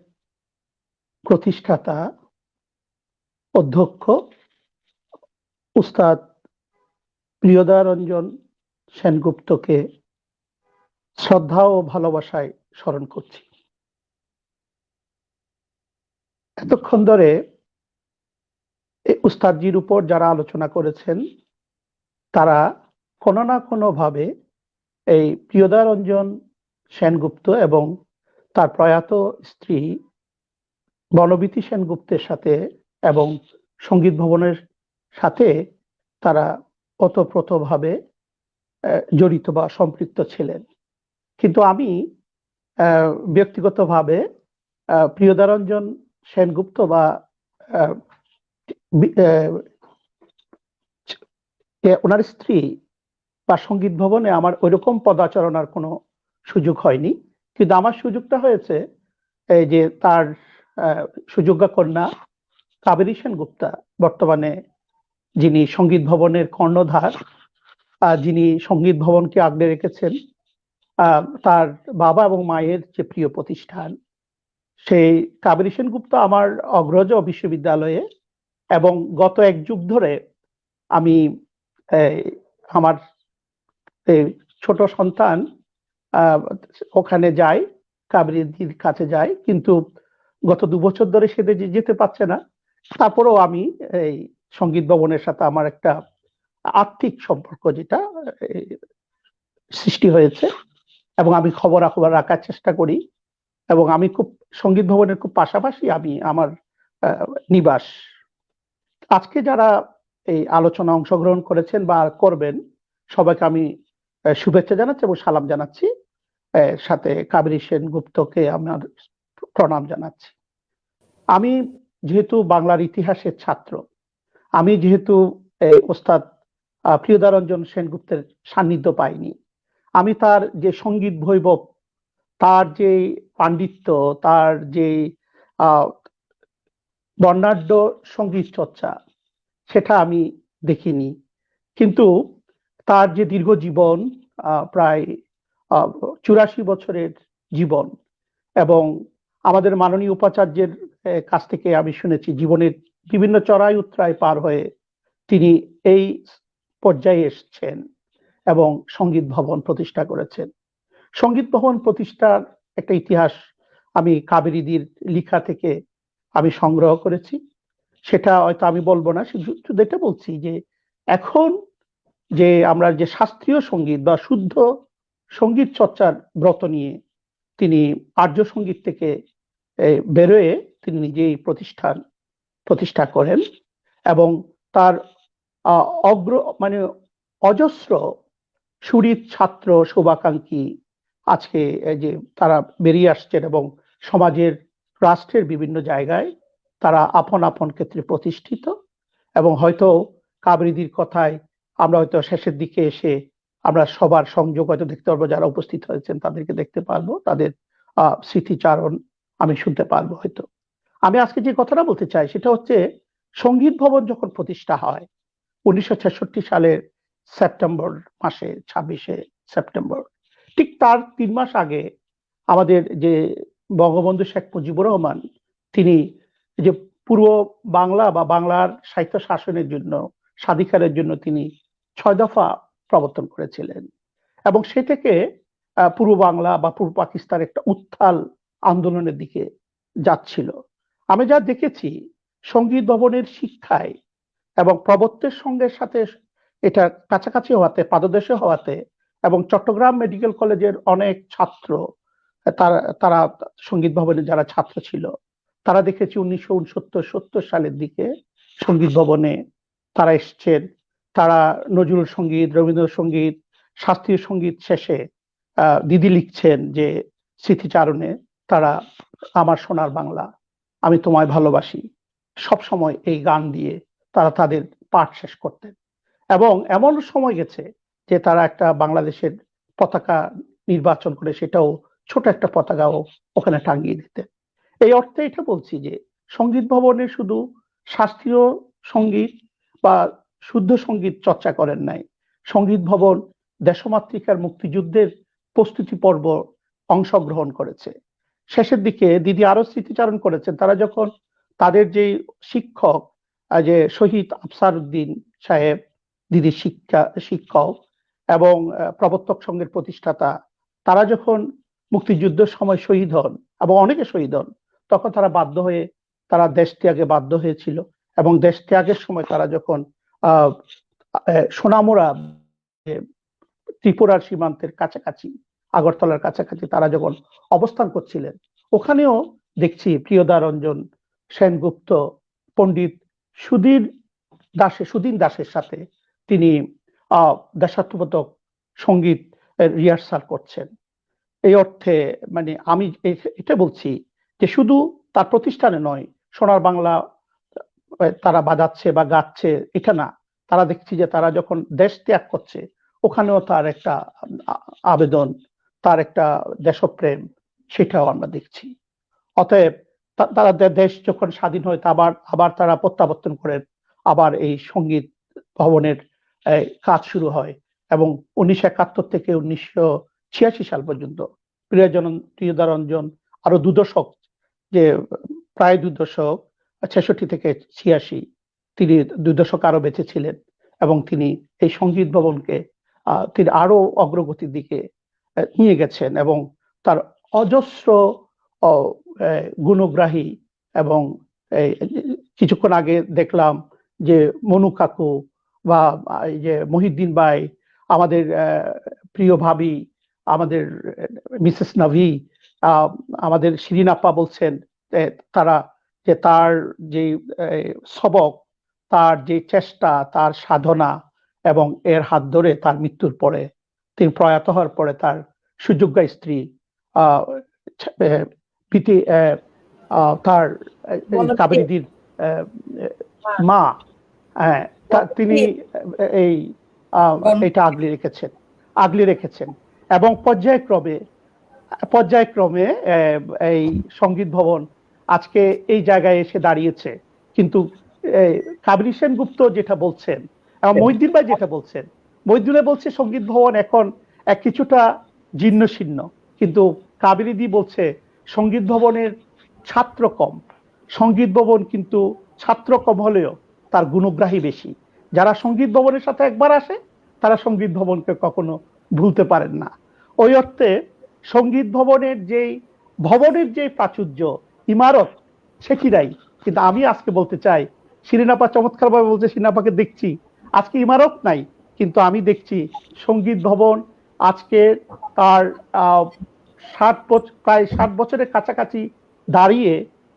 S7: প্রতিষ্ঠাতা অধ্যক্ষ উস্তাদ প্রিয়দয়ারঞ্জন সেনগুপ্তকে শ্রদ্ধা ও ভালোবাসায় স্মরণ করছি। এতক্ষণ ধরে উস্তাদজির উপর যারা আলোচনা করেছেন তারা কোনো না কোনো ভাবে এই প্রিয়দয়ারঞ্জন সেনগুপ্ত এবং তার প্রয়াত স্ত্রী বনবীতি সেনগুপ্তের সাথে এবং সঙ্গীত ভবনের সাথে তারা ওতপ্রোতভাবে জড়িত বা সম্পৃক্ত ছিলেন। কিন্তু আমি ব্যক্তিগতভাবে প্রিয়দয়ারঞ্জন সেনগুপ্ত বা ওনার স্ত্রী বা সঙ্গীত ভবনে আমার ওইরকম পদাচরণার কোনো সুযোগ হয়নি, কিন্তু আমার সুযোগটা হয়েছে এই যে তার সুযোগ্য কন্যা কাবেরী সেনগুপ্তা, বর্তমানে যিনি সঙ্গীত ভবনের কর্ণধার, যিনি সঙ্গীত ভবনকে আগলে রেখেছেন, তার বাবা এবং মায়ের যে প্রিয় প্রতিষ্ঠান, সেই কাবেরী সেনগুপ্ত আমার অগ্রজ বিশ্ববিদ্যালয়ে এবং গত এক যুগ ধরে আমি আমার ছোট সন্তান ওখানে যাই, কাবেরীর কাছে যাই, কিন্তু গত 2 বছর ধরে সে যেতে পারছে না। তারপরেও আমি এই সঙ্গীত ভবনের সাথে আমার একটা আর্থিক সম্পর্ক যেটা সৃষ্টি হয়েছে এবং আমি খবরাখবর রাখার চেষ্টা করি এবং আমি খুব সঙ্গীত ভবনের খুব পাশাপাশি আমি আমার নিবাস। আজকে যারা এই আলোচনা অংশগ্রহণ করেছেন বা করবেন সবাইকে আমি শুভেচ্ছা জানাচ্ছি এবং সালাম জানাচ্ছি, সাথে কাবেরী সেনগুপ্তকে আমার প্রণাম জানাচ্ছি। আমি যেহেতু বাংলার ইতিহাসের ছাত্র, আমি যেহেতু ওস্তাদ প্রিয়দয়ারঞ্জন সেনগুপ্তের সান্নিধ্য পাইনি, আমি তার যে সঙ্গীত বৈভব, তার যে পাণ্ডিত্য, তার যে বর্ণাঢ্য সঙ্গীত চর্চা সেটা আমি দেখিনি। কিন্তু তার যে দীর্ঘ জীবন, প্রায় 84 বছরের জীবন, এবং আমাদের মাননীয় উপাচার্যের কাছ থেকে আমি শুনেছি জীবনের বিভিন্ন চড়াই উতরাই পার হয়ে তিনি এই পর্যায়ে এসেছেন এবং সঙ্গীত ভবন প্রতিষ্ঠা করেছেন। সঙ্গীত ভবন প্রতিষ্ঠার একটা ইতিহাস আমি কাবেরীদির লেখা থেকে আমি সংগ্রহ করেছি, সেটা হয়তো আমি বলবো না, শুধু এটা বলছি যে এখন যে আমরা যে শাস্ত্রীয় সঙ্গীত বা শুদ্ধ সঙ্গীত চর্চার ব্রত নিয়ে তিনি আর্য সঙ্গীত থেকে বেরোয়ে তিনি নিজেই প্রতিষ্ঠা করেন এবং তার মানে অজস্র সুরিত ছাত্র শুভাকাঙ্ক্ষী আজকে যে তারা বেরিয়ে আসছেন এবং সমাজের রাষ্ট্রের বিভিন্ন জায়গায় তারা আপন আপন ক্ষেত্রে প্রতিষ্ঠিত, এবং হয়তো কাবেরীদির কথায় আমরা হয়তো শেষের দিকে এসে আমরা সবার সংযোগ হয়তো দেখতে পারবো, যারা উপস্থিত হয়েছেন তাদেরকে দেখতে পারবো, তাদের স্মৃতিচারণ আমি শুনতে পারবো হয়তো। আমি আজকে যে কথাটা বলতে চাই সেটা হচ্ছে সঙ্গীত ভবন যখন প্রতিষ্ঠা হয় 1966 সালের সেপ্টেম্বর মাসে, 26শে সেপ্টেম্বর, ঠিক তার 3 মাস আগে আমাদের যে বঙ্গবন্ধু শেখ মুজিবুর রহমান তিনি যে পূর্ব বাংলা বা বাংলার সাহিত্য শাসনের জন্য, স্বাধিকারের জন্য তিনি 6 দফা প্রবর্তন করেছিলেন এবং সে থেকে পূর্ব বাংলা বা পূর্ব পাকিস্তান একটা উত্থাল আন্দোলনের দিকে যাচ্ছিল। আমি যা দেখেছি সঙ্গীত ভবনের শিক্ষায় এবং প্রবর্তের সঙ্গে সাথে এটা কাছাকাছি হওয়াতে, পাদদেশে হওয়াতে, এবং চট্টগ্রাম মেডিকেল কলেজের অনেক ছাত্র তারা সঙ্গীত ভবনে যারা ছাত্র ছিল তারা দেখেছি 1969-70 সালের দিকে সঙ্গীত ভবনে তারা এসছেন। তারা নজরুল সঙ্গীত, রবীন্দ্রসঙ্গীত, শাস্ত্রীয় সঙ্গীত শেষে দিদি লিখছেন যে স্মৃতিচারণে তারা আমার সোনার বাংলা, আমি তোমায় ভালোবাসি, সব সময় এই গান দিয়ে তারা তাদের পাঠ শেষ করতেন। এবং এমন সময় গেছে যে তারা একটা বাংলাদেশের পতাকা নির্বাচন করে সেটাও ছোট একটা পতাকাও ওখানে টাঙিয়ে দিতেন। এই অর্থে এটা বলছি যে সঙ্গীত ভবনে শুধু শাস্ত্রীয় সঙ্গীত বা শুদ্ধ সঙ্গীত চর্চা করেন নাই, সঙ্গীত ভবন দেশমাতৃকার মুক্তিযুদ্ধের প্রস্তুতি পর্ব অংশগ্রহণ করেছে। শেষের দিকে দিদি আরো স্মৃতিচারণ করেছেন, তারা যখন তাদের যে শিক্ষক যে শহীদ আফসার উদ্দিন সাহেব, দিদি শিক্ষক এবং প্রবর্তক সংঘের প্রতিষ্ঠাতা, তারা যখন মুক্তিযুদ্ধের সময় শহীদ হন এবং অনেকে শহীদ হন, তখন তারা বাধ্য হয়ে তারা দেশ ত্যাগে বাধ্য হয়েছিল। এবং দেশ ত্যাগের সময় তারা যখন সোনামুড়া, ত্রিপুরার সীমান্তের কাছাকাছি, আগরতলার কাছাকাছি তারা যখন অবস্থান করছিলেন, ওখানেও দেখছি প্রিয়দা রঞ্জন সেনগুপ্ত পণ্ডিত সুদিন দাসের সাথে তিনি দেশাত্মবোধক সঙ্গীত রিহার্সাল করছেন। এই অর্থে মানে আমি এটা বলছি যে শুধু তার প্রতিষ্ঠানে নয়, সোনার বাংলা তারা বাজাচ্ছে বা গাচ্ছে এটা না, তারা দেখছি যে তারা যখন দেশ ত্যাগ করছে ওখানেও তার একটা আবেদন, তার একটা দেশপ্রেম, সেটাও আমরা দেখছি। অতএব তারা দেশ যখন স্বাধীন হয় আবার তারা প্রত্যাবর্তন করেন, আবার এই সঙ্গীত ভবনের কাজ শুরু হয় এবং 1971 থেকে 1986 সাল পর্যন্ত প্রিয়দা রঞ্জন আরো 2 দশক, যে প্রায় 2 দশক, 66 থেকে 86, তিনি 2 দশক আরো বেঁচে ছিলেন এবং তিনি এই সঙ্গীত ভবনকে তিনি আরো অগ্রগতির দিকে নিয়ে গেছেন এবং তার অজস্র গুণগ্রাহী এবং কিছুক্ষণ আগে দেখলাম যে মনু কাকু বা এই যে মহিউদ্দিন ভাই, আমাদের প্রিয় ভাবি, আমাদের মিসেস নাভি, আমাদের শিরিন আপা বলছেন তারা যে তার যে সবক, তার যে চেষ্টা, তার সাধনা এবং এর হাত ধরে তার মৃত্যুর পরে, তিনি প্রয়াত হওয়ার পরে তার সুযোগ্য স্ত্রী তার কাবেরীদির মা, তিনি এই এটা আগলে রেখেছেন এবং পর্যায়ক্রমে এই সঙ্গীত ভবন আজকে এই জায়গায় এসে দাঁড়িয়েছে। কিন্তু কাবেরী সেনগুপ্ত যেটা বলছেন এবং মহিউদ্দিন ভাই যেটা বলছেন, মহিউদ্দিন বলছে সঙ্গীত ভবন এখন কিছুটা জীর্ণ শীর্ণ, কিন্তু কাবেরীদি বলছে সঙ্গীত ভবনের ছাত্র কম, সঙ্গীত ভবন কিন্তু ছাত্র কম হলেও তার গুণগ্রাহী বেশি। যারা সঙ্গীত ভবনের সাথে একবার আসে তারা সঙ্গীত ভবনকে কখনো ভুলতে পারেন না। ওই অর্থে সঙ্গীত ভবনের যে প্রাচুর্য, ইমারত, সে কি নাই। কিন্তু আমি আজকে বলতে চাই, শিরিনাপা চমৎকার ভাবে বলছে, শিরিনাপাকে দেখছি আজকে ইমারত নাই, কিন্তু আমি দেখছি সঙ্গীত ভবন আজকে তার প্রায় 60 বছরের কাছাকাছি দাঁড়িয়ে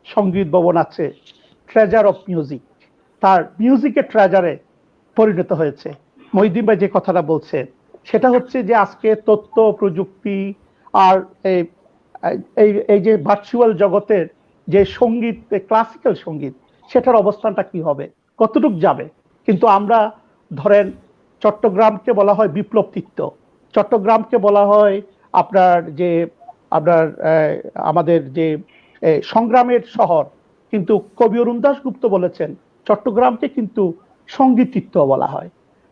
S7: সঙ্গীত ভবন আছে ট্রেজার অফ মিউজিক, তার মিউজিকের ট্রেজারে পরিণত হয়েছে। মহিউদ্দিন ভাই যে কথাটা বলছেন সেটা হচ্ছে যে আজকে তথ্য প্রযুক্তি আর এই যে ভার্চুয়াল জগতের যে সঙ্গীত, ক্লাসিক্যাল সঙ্গীত, সেটার অবস্থানটা কি হবে, কতটুক যাবে। কিন্তু আমরা ধরেন চট্টগ্রামকে বলা হয় বিপ্লব তীর্থ, চট্টগ্রামকে বলা হয় আমাদের যে সংগ্রামের শহর, কিন্তু কবি অরুণ দাশগুপ্ত বলেছেন চট্টগ্রামকে কিন্তু সঙ্গীত তীর্থ বলা হয়।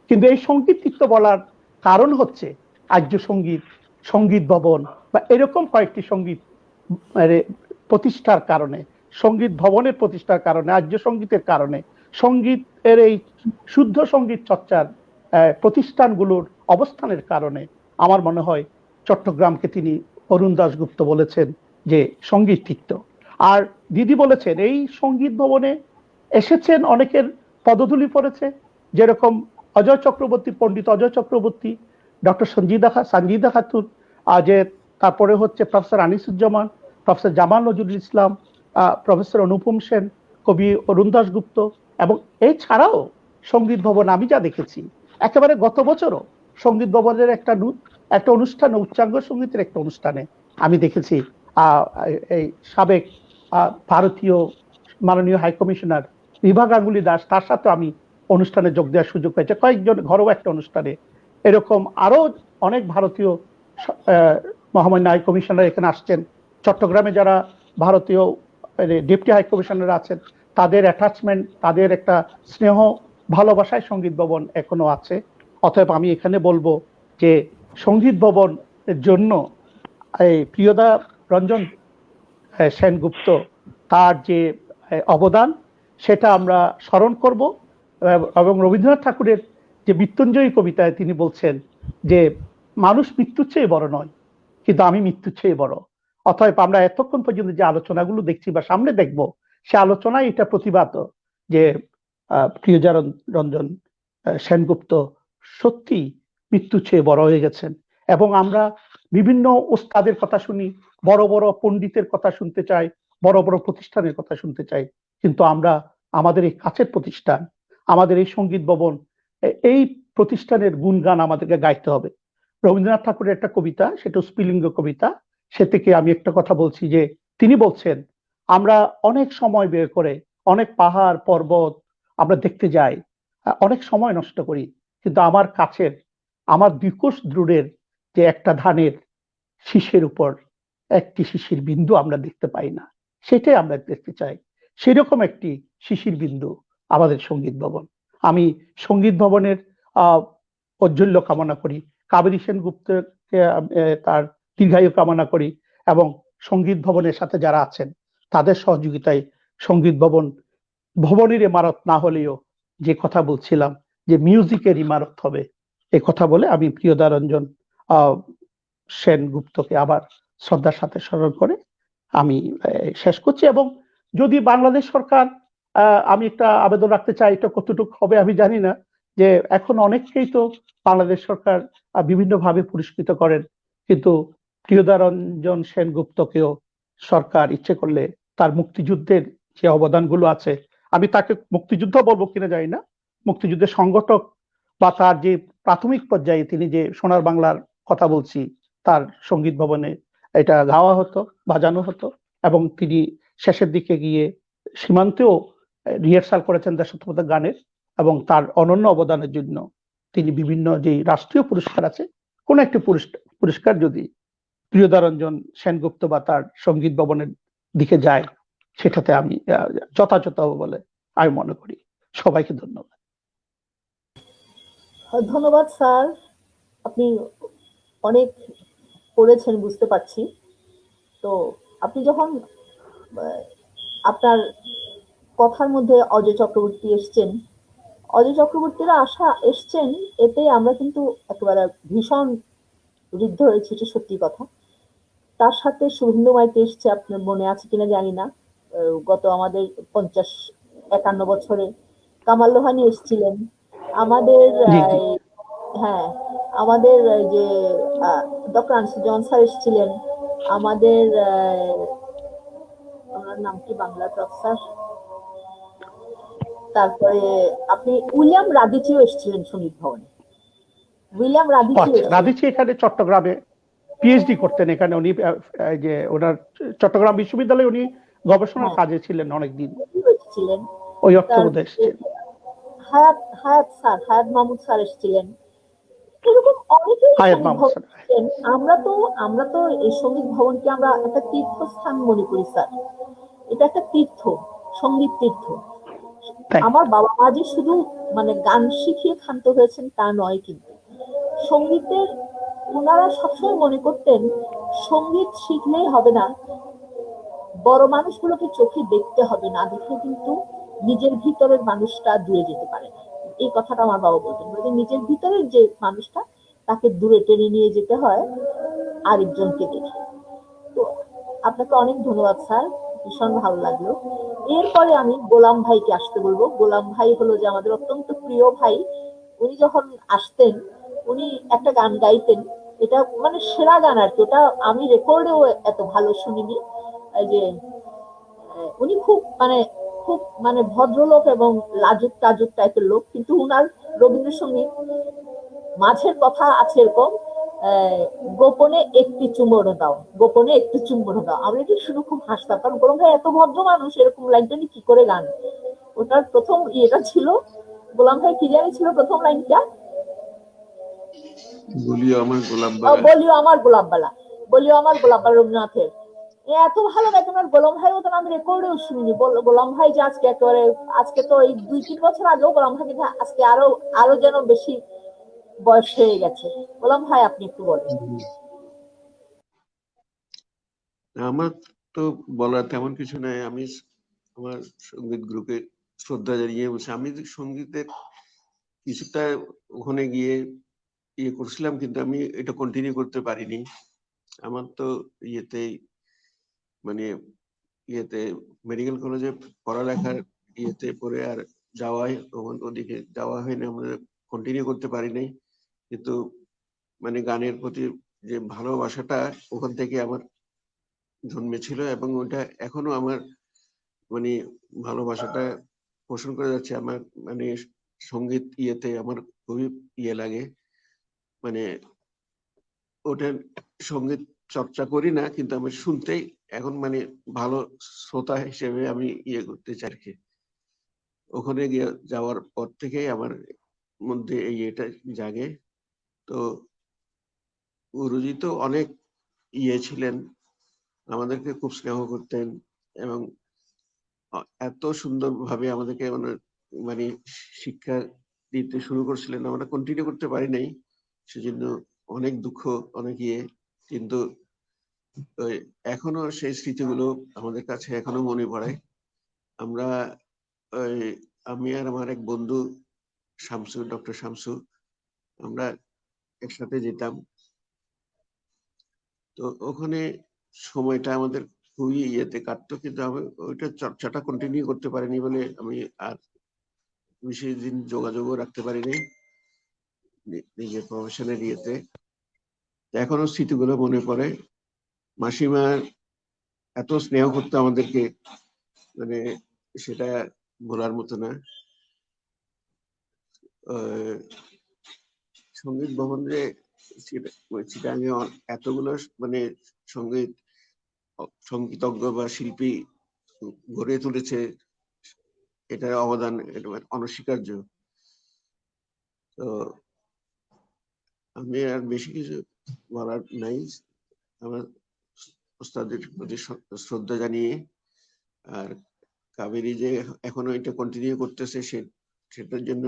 S7: কিন্তু এই সঙ্গীত তীর্থ বলার কারণ হচ্ছে আর্য সঙ্গীত, সঙ্গীত ভবন বা এরকম কয়েকটি সঙ্গীত প্রতিষ্ঠার কারণে, সঙ্গীত ভবনের প্রতিষ্ঠার কারণে, আর্য সঙ্গীতের কারণে, সঙ্গীতের এই শুদ্ধ সঙ্গীত চর্চার প্রতিষ্ঠানগুলোর অবস্থানের কারণে আমার মনে হয় চট্টগ্রামকে তিনি অরুণ দাশগুপ্ত বলেছেন যে সঙ্গীত তীর্থ। আর দিদি বলেছেন এই সঙ্গীত ভবনে এসেছেন অনেকের পদধূলি পড়েছে, যেরকম অজয় চক্রবর্তী, পণ্ডিত অজয় চক্রবর্তী, ডক্টর সঞ্জিদা খাতুন, তারপরে হচ্ছে professor Anisuzzaman, professor Jamal Nazrul Islam, professor অনুপম সেন, কবি অরুণ দাশগুপ্ত। এবং এছাড়াও সঙ্গীত ভবন আমি যা দেখেছি, একেবারে গত বছরও সঙ্গীত ভবনের একটা অনুষ্ঠানে, উচ্চাঙ্গ সঙ্গীতের একটা অনুষ্ঠানে আমি দেখেছি এই সাবেক ভারতীয় মাননীয় হাই কমিশনার বিভা গাঙ্গুলি দাস, তার সাথে আমি অনুষ্ঠানে যোগ দেওয়ার সুযোগ হয়েছে, কয়েকজন ঘরোয়া একটা অনুষ্ঠানে। এরকম আরো অনেক ভারতীয় মহামান্য হাই কমিশনার এখানে আসছেন। চট্টগ্রামে যারা ভারতীয় ডেপুটি হাই কমিশনার আছেন, তাদের অ্যাটাচমেন্ট, তাদের একটা স্নেহ ভালোবাসায় সঙ্গীত ভবন এখনো আছে। অতএব আমি এখানে বলবো যে সঙ্গীত ভবনের জন্য এই প্রিয়দা রঞ্জন সেনগুপ্ত, তার যে অবদান সেটা আমরা স্মরণ করব। এবং রবীন্দ্রনাথ ঠাকুরের যে মৃত্যুঞ্জয়ী কবিতায় তিনি বলছেন যে মানুষ মৃত্যুর চেয়ে বড় নয়, কিন্তু আমি মৃত্যুর চেয়ে বড়। অতএব আমরা এতক্ষণ পর্যন্ত যে আলোচনাগুলো দেখছি বা সামনে দেখব, সে আলোচনায় এটা প্রতিবাদ যে প্রিয়জারঞ্জন সেনগুপ্ত সত্যি মৃত্যুর চেয়ে বড় হয়ে গেছেন। এবং আমরা বিভিন্ন ওস্তাদের কথা শুনি, বড় বড় পণ্ডিতের কথা শুনতে চাই, বড় বড় প্রতিষ্ঠানের কথা শুনতে চাই, কিন্তু আমরা আমাদের এই কাছের প্রতিষ্ঠান, আমাদের এই সঙ্গীত ভবন, এই প্রতিষ্ঠানের গুণগান আমাদেরকে গাইতে হবে। রবীন্দ্রনাথ ঠাকুরের একটা কবিতা, সেটা স্ত্রীলিঙ্গ কবিতা, সে থেকে আমি একটা কথা বলছি যে তিনি বলছেন আমরা অনেক সময় বের করে অনেক পাহাড় পর্বত আমরা দেখতে যাই, অনেক সময় নষ্ট করি, কিন্তু আমার কাছের আমার 2 কোষ দূরের যে একটা ধানের শীষের উপর একটি শিশির বিন্দু আমরা দেখতে পাই না, সেটাই আমরা দেখতে চাই। সেরকম একটি শিশির বিন্দু আমাদের সঙ্গীত ভবন। আমি সঙ্গীত ভবনের ঔজ্জ্বল্য কামনা করি, কাবেরী সেনগুপ্তকে তার দীর্ঘায়ু কামনা করি, এবং সঙ্গীত ভবনের সাথে যারা আছেন তাদের সহযোগিতায় সঙ্গীত ভবন ভবনের ইমারত না হলেও যে কথা বলছিলাম যে মিউজিকের ইমারত হবে, এই কথা বলে আমি প্রিয়দারঞ্জন সেনগুপ্তকে আবার শ্রদ্ধার সাথে স্মরণ করে আমি শেষ করছি। এবং যদি বাংলাদেশ সরকার, আমি একটা আবেদন রাখতে চাই, এটা কতটুকু হবে আমি জানি না, যে এখন অনেককেই তো বাংলাদেশ সরকার বিভিন্ন ভাবে পুরস্কৃত করেন, কিন্তু প্রিয়দারঞ্জন সেনগুপ্তকেও সরকার ইচ্ছে করলে তার মুক্তিযুদ্ধের যে অবদানগুলো আছে, আমি তাকে মুক্তিযুদ্ধ বলবো কিনা জানি না, মুক্তিযুদ্ধের সংগঠক বা তার যে প্রাথমিক পর্যায়ে তিনি যে সোনার বাংলার কথা বলছি, তার সঙ্গীত ভবনে এটা গাওয়া হতো, বাজানো হতো, এবং তিনি শেষের দিকে গিয়ে সীমান্তেও রিহার্সাল করেছেন দেশাত্মবোধক গানের, এবং তার অনন্য অবদানের জন্য তিনি বিভিন্ন যে রাষ্ট্রীয় পুরস্কার আছে, কোন একটি পুরস্কার যদি প্রিয়দারঞ্জন সেনগুপ্ত বা তার সঙ্গীত ভবনের দিকে যায়, সেটাতে আমি যথাযথ হবে বলে আমি মনে করি। সবাইকে ধন্যবাদ।
S1: ধন্যবাদ স্যার, আপনি অনেক পড়েছেন বুঝতে পারছি। তো আপনি যখন আপনার কথার মধ্যে অজয় চক্রবর্তী এসছেন, অজয় চক্রবর্তীরা এসছেন, এতে আমরা কিন্তু একেবারে ভীষণ ঋদ্ধ হয়েছি, এটা সত্যি কথা। তার সাথে শুভেন্দু মাইতি এসছে, আপনার মনে আছে কিনা জানি না, গত আমাদের 50-51 বছরে কামাল লোহানী এসেছিলেন আমাদের। হ্যাঁ, আমাদের যে ডক্টর আনসুজন স্যার এসেছিলেন আমাদের, ওনার নাম কি বাংলা প্রফেসর, তারপরে আপনি উইলিয়াম রাদিচিও এসেছিলেন সঙ্গীত ভবনে। উইলিয়াম
S7: রাদিচি এখানে চট্টগ্রামে পিএইচডি করতেন, এখানে উনি যে ওনার চট্টগ্রাম বিশ্ববিদ্যালয়ে উনি গবেষণার কাজে ছিলেন অনেকদিন,
S1: ছিলেন।
S7: ওই অর্থবোধে এসেছেন।
S1: হায়াত মাহমুদ স্যার এসেছিলেন, এরকম অনেকেই আমরা তো এই সঙ্গীত ভবনকে আমরা একটা তীর্থস্থান মনে করি স্যার। এটা একটা তীর্থ, সঙ্গীত তীর্থ। আমার বাবা মা যে শুধু মানে গান শিখিয়ে ক্ষান্ত হয়েছেন তা নয়, কিন্তু সঙ্গীতের ওনারা সবসময় মনে করতেন সঙ্গীত শিখলেই হবে না, বড় মানুষগুলোকে চোখে দেখতে হবে, না দেখে কিন্তু নিজের ভিতরের মানুষটা দূরে যেতে পারে না। এই কথাটা আমার বাবা বলতেন, নিজের ভিতরের যে মানুষটা তাকে দূরে টেনে নিয়ে যেতে হয় আরেকজনকে দেখে। তো আপনাকে অনেক ধন্যবাদ স্যার, ভীষণ ভালো লাগলো। এরপরে আমি গোলাম ভাইকে আসতে বলবো। গোলাম ভাই হলো যে আমাদের অত্যন্ত প্রিয় ভাই। উনি যখন আসতেন উনি একটা গান গাইতেন, এটা মানে সেরা গান আর কি, ওটা আমি রেকর্ডেও এত ভালো শুনিনি। যে উনি খুব মানে ভদ্রলোক এবং লাজুক টাজুক টাইপের লোক, কিন্তু উনার রবীন্দ্রসঙ্গীত মাঝের কথা আছে এরকম, গোপনে একটি চুম্বন দাও, গোপনে একটি চুম্বন দাও। আমি এটা শুনে খুব হাসতাম, কারণ গোলাম ভাই এত ভদ্র মানুষ, এরকম লাইনটা কি করে গান। ওটার প্রথম ইয়েটা ছিল, গোলাম ভাই কি জানি ছিল প্রথম লাইনটা, বলিও আমার গোলাপবালা, বলিও আমার গোলাপবালা, রবীন্দ্রনাথের। এত ভালো গাইতেন আর গোলাম ভাই মতন আমি রেকর্ডেও শুনিনি। গোলাম ভাই যে আজকে একেবারে, আজকে তো এই 2-3 বছর আগেও গোলাম ভাই কিন্তু আজকে আরো যেন বেশি বয়স হয়ে গেছে। গোলাম ভাই আপনি একটু বলেন।
S8: আমার তো বলার তেমন কিছু নাই, আমি আমার সঙ্গীত গ্রুপে শ্রদ্ধা জানিয়ে বলছি। আমি সঙ্গীতের কিছুটা ওখানে গিয়ে ইয়ে করছিলাম, কিন্তু আমি এটা কন্টিনিউ করতে পারিনি। আমার তো ইয়েতে মানে ইয়েতে মেডিকেল কলেজে পড়ালেখার ইয়েতে পড়ে আর যাওয়াই ওদিকে যাওয়া হয়নি, আমরা কন্টিনিউ করতে পারি নাই। কিন্তু মানে গানের প্রতি যে ভালোবাসাটা ওখান থেকে আমার জন্মেছিল, এবং ওটা এখনো আমার মানে ভালোবাসাটা পোষণ করে যাচ্ছে। আমার মানে সঙ্গীত ইয়েতে আমার খুবই ইয়ে লাগে, মানে ওটা সঙ্গীত চর্চা করি না, কিন্তু আমি শুনতেই এখন মানে ভালো শ্রোতা হিসেবে আমি ইয়ে করতে চাই আর কি। ওখানে গিয়ে যাওয়ার পর থেকেই আমার মধ্যে এই এটা জাগে। তো গুরুজি তো অনেক ইয়ে ছিলেন, আমাদেরকে খুব স্নেহ করতেন, এবং এত সুন্দরভাবে আমাদেরকে মানে শিক্ষা দিতে শুরু করছিলেন, আমরা কন্টিনিউ করতে পারি নাই, সেজন্য অনেক দুঃখ, অনেক ইয়ে। কিন্তু এখনো সেই স্মৃতিগুলো আমাদের কাছে এখনো মনে পড়ে। আমরা আমি আর আমার এক বন্ধু শামসু, ডক্টর শামসু, আমরা একসাথে যেতাম। তো ওখানে সময়টা আমাদের খুবই ইয়েতে কাটতো, কিন্তু আমি ওইটা চর্চাটা কন্টিনিউ করতে পারিনি বলে আমি আর বেশি দিন যোগাযোগও রাখতে পারিনি নিজের প্রফেশনের ইয়েতে। এখনো স্মৃতিগুলো মনে পড়ে। মাসিমা এত স্নেহ করতো আমাদেরকে, মানে সেটা বলার মতো না। সঙ্গীত ভবন যে চিটাঙে এতগুলো মানে সঙ্গীত সঙ্গীতজ্ঞ বা শিল্পী গড়ে তুলেছে, এটার অবদান এটা অনস্বীকার্য। তো আমি আর বেশি কিছু বলার নাই, আমার ওস্তাদের প্রতি শ্রদ্ধা জানিয়ে, আর কাবেরী যে এখনো এটা কন্টিনিউ করতেছে সেটার জন্য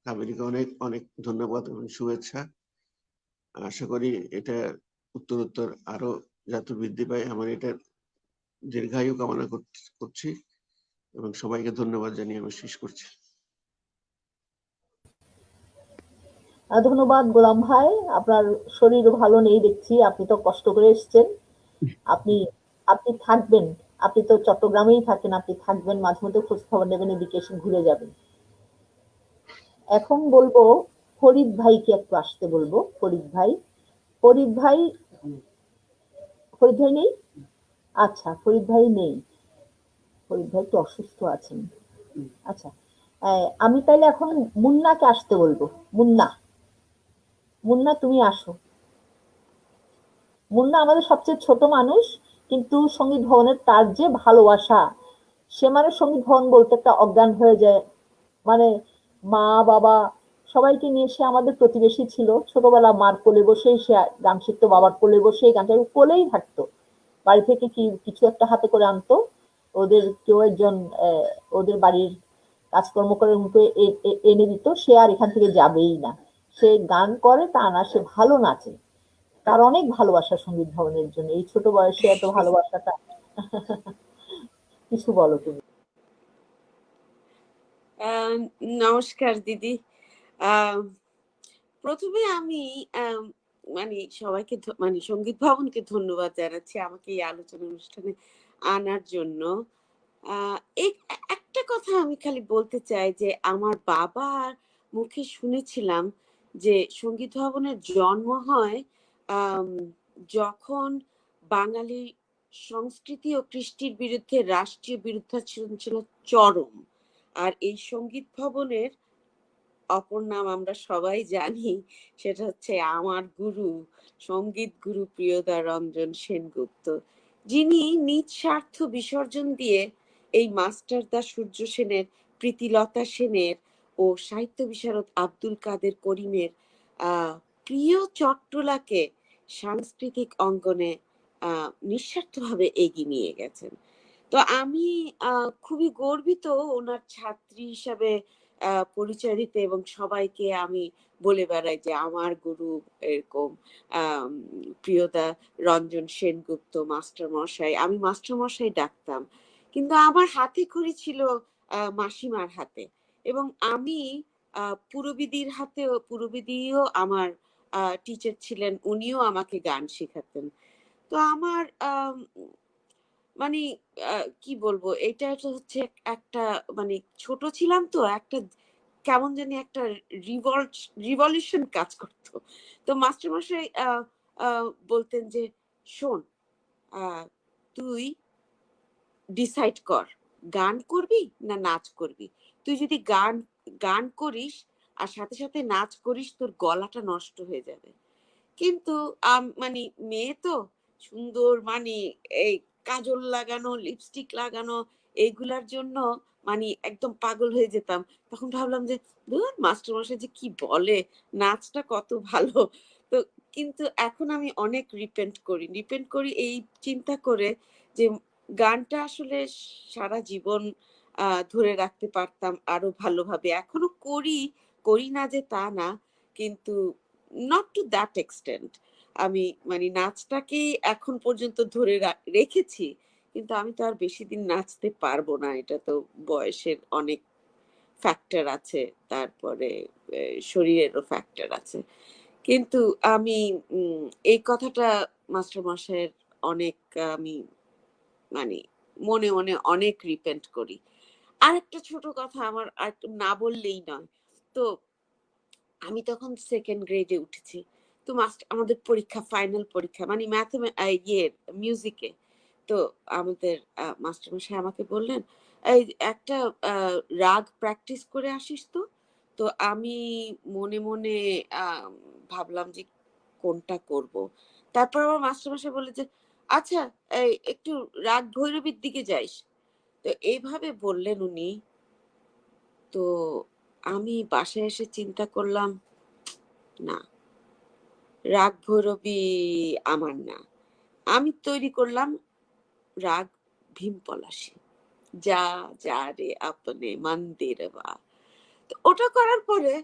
S8: কাবেরীকে অনেক অনেক ধন্যবাদ এবং শুভেচ্ছা। আশা করি এটা উত্তরোত্তর আরো যাতে বৃদ্ধি পায়, আমার এটা দীর্ঘায়ু কামনা করছি, এবং সবাইকে ধন্যবাদ জানিয়ে আমি শেষ করছি।
S1: ধন্যবাদ গোলাম ভাই, আপনার শরীর ভালো নেই দেখছি, আপনি তো কষ্ট করে এসেছেন। আপনি আপনি থাকবেন, আপনি তো চট্টগ্রামেই থাকেন, আপনি থাকবেন, মাঝে মধ্যে খোঁজ খবর নেবেন, এদিকে এসে ঘুরে যাবেন। এখন বলবো ফরিদ ভাইকে একটু আসতে বলবো। ফরিদ ভাই, ফরিদ ভাই, ফরিদ ভাই নেই? আচ্ছা, ফরিদ ভাই নেই, ফরিদ ভাই একটু অসুস্থ আছেন। আচ্ছা, আমি তাইলে এখন মুন্নাকে আসতে বলবো। মুন্না, মুন্না তুমি আসো। মুন্না আমাদের সবচেয়ে ছোট মানুষ, কিন্তু সঙ্গীত ভবনের তার যে ভালোবাসা, সে মানে সঙ্গীত ভবন বলতে একটা অজ্ঞান হয়ে যায়। মানে মা বাবা সবাইকে নিয়ে সে আমাদের প্রতিবেশী ছিল। ছোটবেলা মার কোলে বসেই সে গান শিখতো, বাবার কোলে বসেই গানটা কোলেই থাকতো। বাড়ি থেকে কিছু একটা হাতে করে আনতো, ওদের কেউ একজন ওদের বাড়ির কাজকর্ম করে এনে দিত, সে আর এখান থেকে যাবেই না। সে গান করে তা না, সে ভালো নাচে, তার অনেক ভালোবাসা সঙ্গীত ভবনের জন্য। এই ছোট বয়সে এত ভালোবাসাটা কিছু বলো তুমি।
S9: নমস্কার দিদি। প্রথমে আমি মানে সবাইকে মানে সঙ্গীত ভবনকে ধন্যবাদ জানাচ্ছি আমাকে এই আলোচনা অনুষ্ঠানে আনার জন্য। একটা কথা আমি খালি বলতে চাই যে আমার বাবার মুখে শুনেছিলাম যে সঙ্গীত ভবনের জন্ম হয় যখন বাঙালি সংস্কৃতি ও কৃষ্টির বিরুদ্ধে রাষ্ট্রীয় বিরুদ্ধাচরণ ছিল চরম। আর এই সঙ্গীত ভবনের অপর নাম আমরা সবাই জানি, সেটা হচ্ছে আমার গুরু, সঙ্গীত গুরু প্রিয়দা রঞ্জন সেনগুপ্ত, যিনি নিজ স্বার্থ বিসর্জন দিয়ে এই মাস্টারদা সূর্য সেনের, প্রীতিলতা সেনের ও সাহিত্য বিশারদ আব্দুল কাদের করিমের প্রিয় চট্টলাকে সাংস্কৃতিক অঙ্গনে নিঃস্বার্থভাবে এগিয়ে নিয়ে গেছেন। তো আমি খুবই গর্বিত ওনার ছাত্রী হিসাবে পরিচয় দিতে, এবং সবাইকে আমি বলে বেড়াই যে আমার গুরু এরকম প্রিয়দা রঞ্জন সেনগুপ্ত মাস্টার মশাই। আমি মাস্টার মশাই ডাকতাম, কিন্তু আমার হাতে খড়ি ছিল মাসিমার হাতে, এবং আমি পুরবিদিও আমার টিচার ছিলেন, উনিও আমাকে গান শেখাতেন। তো আমার মানে কি বলবো, এটা হচ্ছে একটা, মানে ছোট ছিলাম তো, একটা কেমন জানি একটা রিভলিউশন কাজ করতো। তো মাস্টারমশাই বলতেন যে, শোন, তুই ডিসাইড কর, গান করবি না নাচ করবি। তুই যদি গান করিস আর সাথে সাথে নাচ করিস, তোর গলাটা নষ্ট হয়ে যাবে। কিন্তু মানে মেয়ে তো সুন্দর, মানে এই কাজল লাগানো, লিপস্টিক লাগানো, এইগুলার জন্য মানে একদম পাগল হয়ে যেতাম। তখন ভাবলাম যে ধুর, মাস্টারমশাই যে কি বলে, নাচটা কত ভালো। তো কিন্তু এখন আমি অনেক রিপেন্ট করি এই চিন্তা করে যে গানটা আসলে সারা জীবন ধরে রাখতে পারতাম আরো ভালোভাবে। এখনো করি না যে তা না, কিন্তু নট টু দ্যাট এক্সটেন্ট। আমি মানে নাচটাকে এখন পর্যন্ত ধরে রেখেছি, কিন্তু আমি তো আর বেশি দিন নাচতে পারবো না, এটা তো বয়সের অনেক ফ্যাক্টর আছে, তারপরে শরীরেরও ফ্যাক্টর আছে। কিন্তু আমি এই কথাটা মাস্টারমশাইয়ের অনেক, আমি মানে মনে মনে অনেক রিপেন্ট করি। আরেকটা ছোট কথা আমার আর না বললেই নয়। তো আমি তখন সেকেন্ড গ্রেডে উঠেছি। তো আমাদের পরীক্ষা, ফাইনাল পরীক্ষা, মানে মিউজিকে। তো আমাদের মাস্টারমশাই আমাকে বললেন, এই একটা রাগ প্র্যাকটিস করে আসিস তো। তো আমি মনে মনে ভাবলাম যে কোনটা করব। তারপর আমার মাস্টারমশাই বললেন যে, আচ্ছা, এই একটু রাগ ভৈরবীর দিকে যাইস। তো এইভাবে বললেন উনি। তো আমি বাসায় এসে চিন্তা করলাম, না, রাগ ভৈরবী আমার না। আমি তৈরি করলাম রাগ ভীম পলাশী, যা যা রে আপনে মন্দির বা। তো ওটা করার পরে,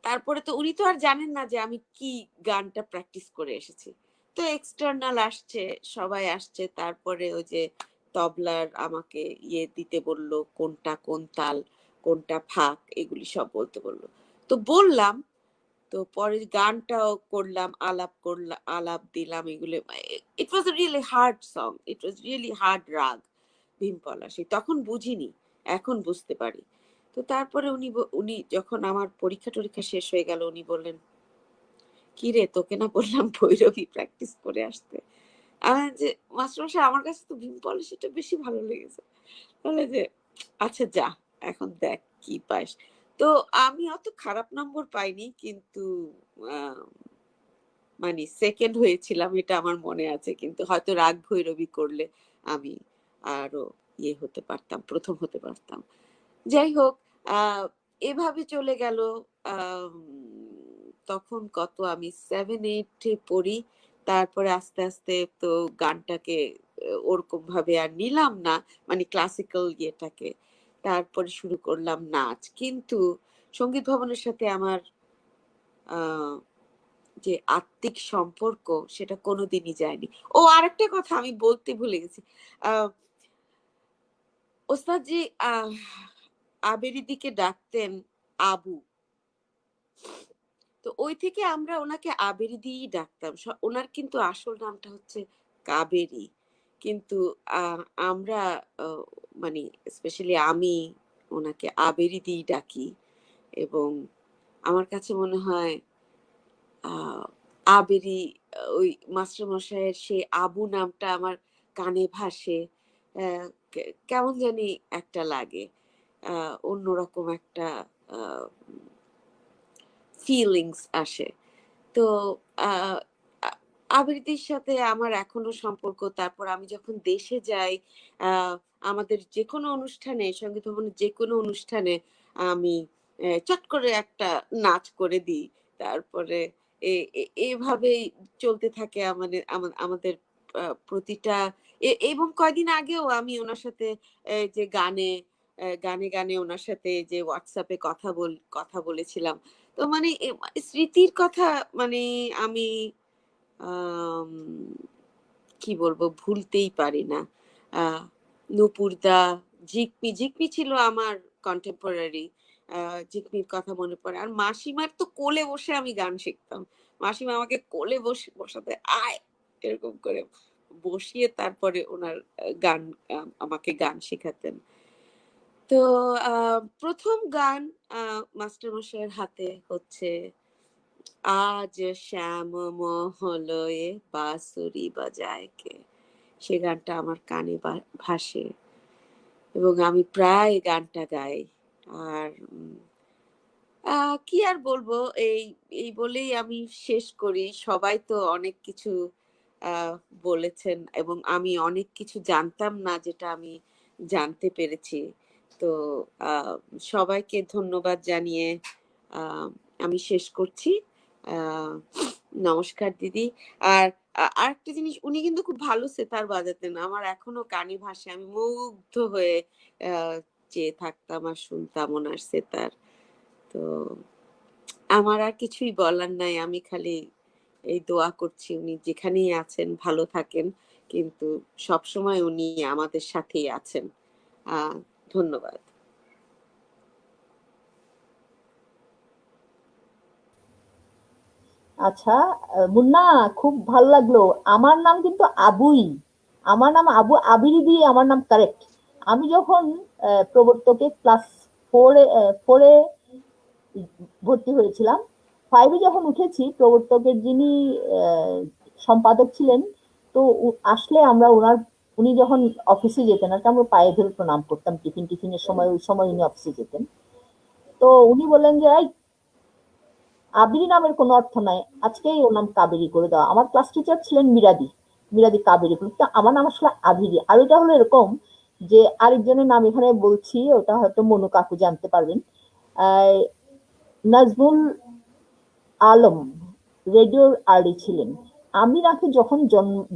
S9: তারপরে তো উনি তো আর জানেন না যে আমি কি গানটা প্র্যাকটিস করে এসেছি। তো এক্সটার্নাল আসছে, সবাই আসছে, তারপরে ওই যে তবলার আমাকে দিতে বললো, কোনটা কোন তাল, কোনটা ফাঁক, এগুলি সব বলতে বললো। তো বললাম। তো পরে গানটাও করলাম, আলাপ দিলাম, এগুলো। It was really hard song, it was really hard raga Bhim Palashi. তখন বুঝিনি, এখন বুঝতে পারি। তো তারপরে উনি যখন আমার পরীক্ষা টরীক্ষা শেষ হয়ে গেল, উনি বললেন, কি রে, তোকে না বললাম ভৈরবী প্র্যাকটিস করে আসতে। যে মাস্টারমশাই, আমার কাছে তো ভীম পলাশীটা বেশি ভালো লেগেছে। তাহলে যে, আচ্ছা যা, এখন দেখ কি পাস। তো আমি অত খারাপ নম্বর পাইনি, কিন্তু মানে সেকেন্ড হয়েছিলাম, এটা আমার মনে আছে। কিন্তু হয়তো রাগ ভৈরবী করলে আমি আরো হতে পারতাম, প্রথম হতে পারতাম। যাই হোক, এভাবে চলে গেল। তখন কত, আমি 7-8 পড়ি। তারপরে আস্তে আস্তে তো গানটাকে ওরকম ভাবে আর নিলাম না, মানে ক্লাসিক্যাল ইয়েটাকে। তারপরে শুরু করলাম নাচ। কিন্তু সঙ্গীত ভবনের সাথে আমার যে আত্মিক সম্পর্ক, সেটা কোনোদিনই যায়নি। ও, আরেকটা কথা আমি বলতে ভুলে গেছি। ওস্তাদজি আবেরিদিকে ডাকতেন আবু। তো ওই থেকে আমরা ওনাকে আবেরি দিয়েই ডাকতাম। ওনার কিন্তু আসল নামটা হচ্ছে কাবেরী। কিন্তু আমরা মানে স্পেশালি আমি ওনাকে আবেরি দিয়েই ডাকি। এবং আমার কাছে মনে হয় আবেরি, ওই মাস্টারমশাইয়ের সেই আবু নামটা আমার কানে ভাসে, কেমন জানি একটা লাগে, অন্যরকম একটা ফিলিংস আসে। তো আবৃত্তির সাথে আমার এখনো সম্পর্ক। তারপর আমি যখন দেশে যাই, আমাদের যে কোনো অনুষ্ঠানে, সঙ্গীত ভবনের যে কোনো অনুষ্ঠানে আমি চট করে একটা নাচ করে দিই। তারপরে এভাবেই চলতে থাকে আমাদের প্রতিটা। এবং কয়দিন আগেও আমি ওনার সাথে যে গানে ওনার সাথে যে হোয়াটসঅ্যাপে কথা বলেছিলাম। তো মানে স্মৃতির কথা, মানে আমি কি বলবো, ভুলতেই পারি না। নুপুরদা, জিকমি জিকমি ছিল আমার কন্টেম্পোরারি। জিকমির কথা মনে পড়ে। আর মাসিমার তো কোলে বসে আমি গান শিখতাম। মাসিমা আমাকে কোলে বসাতে আয় এরকম করে বসিয়ে তারপরে ওনার গান আমাকে গান শেখাতেন। তো প্রথম গান মাস্টারমশাইয়ের হাতে হচ্ছে আজ শ্যাম মহলয়ে বাঁশুরি বাজায় কে। সে গানটা আমার কানে ভাসে এবং আমি প্রায় গানটা গাই। আর কি আর বলবো, এই এই বলেই আমি শেষ করি। সবাই তো অনেক কিছু আহ বলেছেন এবং আমি অনেক কিছু জানতাম না যেটা আমি জানতে পেরেছি। তো সবাইকে ধন্যবাদ জানিয়ে আমি শেষ করছি। আহ নমস্কার দিদি। আর আরেকটা জিনিস, উনি কিন্তু খুব ভালো সেতার বাজাতেন। আমার এখনো কানে ভাসে, আমি মুগ্ধ হয়ে চেয়ে থাকতাম আর শুনতাম ওনার সেতার। তো আমার আর কিছুই বলার নাই, আমি খালি এই দোয়া করছি উনি যেখানেই আছেন ভালো থাকেন, কিন্তু সবসময় উনি আমাদের সাথেই আছেন। ধন্যবাদ।
S1: আচ্ছা, মুন্না, খুব ভালো লাগলো। আমার নাম কিন্তু আবুই, আমার নাম আবু আবিরি দিয়ে আমার নাম কারেক্ট। আমি যখন প্রবর্তকে ক্লাস ফোরে ভর্তি হয়েছিলাম, ফাইভে যখন উঠেছি, প্রবর্তকের যিনি সম্পাদক ছিলেন, তো আসলে আমরা উনি যখন অফিসে যেতেন আর কি, আমরা পায়ে ধরে প্রণাম করতাম টিফিনের সময়, ওই সময় উনি অফিসে যেতেন। তো উনি বললেন যে এই আবিরি নামের কোনো অর্থ নাই, আজকেই ওর নাম কাবেরী করে দেওয়া। আমার ক্লাস টিচার ছিলেন মিরাদি কাবেরী, কিন্তু আমার নাম আসলে আবিরি। আর ওইটা হলো এরকম যে, আরেকজনের নাম এখানে বলছি, ওটা হয়তো মনু কাকু জানতে পারবেন। নাজমুল আলম রেডিওর আরডি ছিলেন। আমি নাকি যখন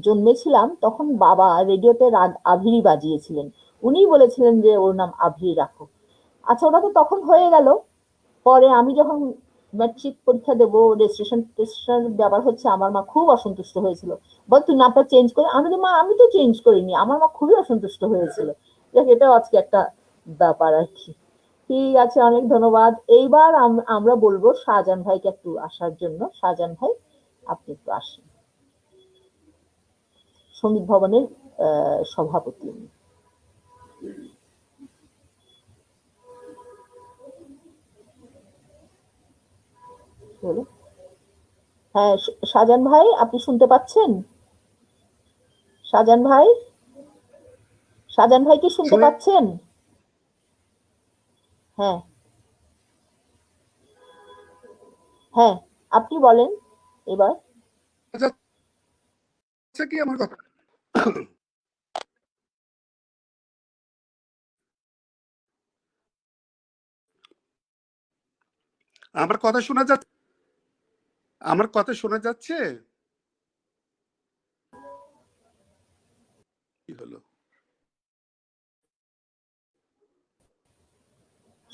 S1: জন্মেছিলাম তখন বাবা রেডিওতে রাগ আভিরি বাজিয়েছিলেন, উনিই বলেছিলেন যে ওর নাম আভিরি রাখো। আচ্ছা, ওটা তো তখন হয়ে গেল। পরে আমি যখন ম্যাট্রিক পরীক্ষা দেবো, রেজিস্ট্রেশন ব্যাপার হচ্ছে, আমার মা খুব অসন্তুষ্ট হয়েছিল, বল তুই নামটা চেঞ্জ করে। আমি মা, আমি তো চেঞ্জ করিনি। আমার মা খুবই অসন্তুষ্ট হয়েছিল। এটাও আজকে একটা ব্যাপার আর কি। ঠিক আছে, অনেক ধন্যবাদ। এইবার আমরা বলবো শাহজাহান ভাইকে একটু আসার জন্য। শাহজাহান ভাই, আপনি একটু আসেন। সঙ্গীত ভবনের সভাপতি। হ্যাঁ, শাহজাহান ভাই, আপনি শুনতে পাচ্ছেন? শাহজাহান ভাই, শাহজাহান ভাই কি শুনতে পাচ্ছেন? হ্যাঁ হ্যাঁ, আপনি বলেন এবার।
S10: কি আমার কথা আমার কথা শোনা যাচ্ছে? আমার কথা শোনা যাচ্ছে? কি হলো?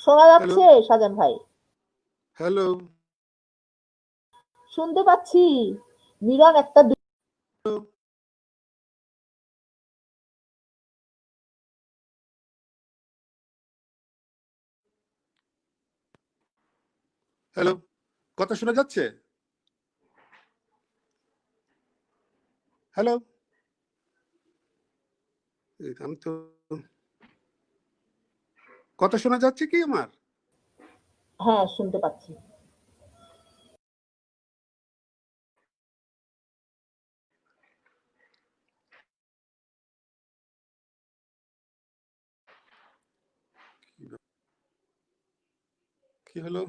S1: শোনা যাচ্ছে শাহজাহান ভাই?
S10: হ্যালো,
S1: শুনতে পাচ্ছি। মিরন একটা
S10: হ্যালো, কথা শোনা যাচ্ছে? হ্যালো, আমি তো, কথা শোনা যাচ্ছে কি আমার?
S1: হ্যাঁ, শুনতে পাচ্ছি।
S10: কি হলো?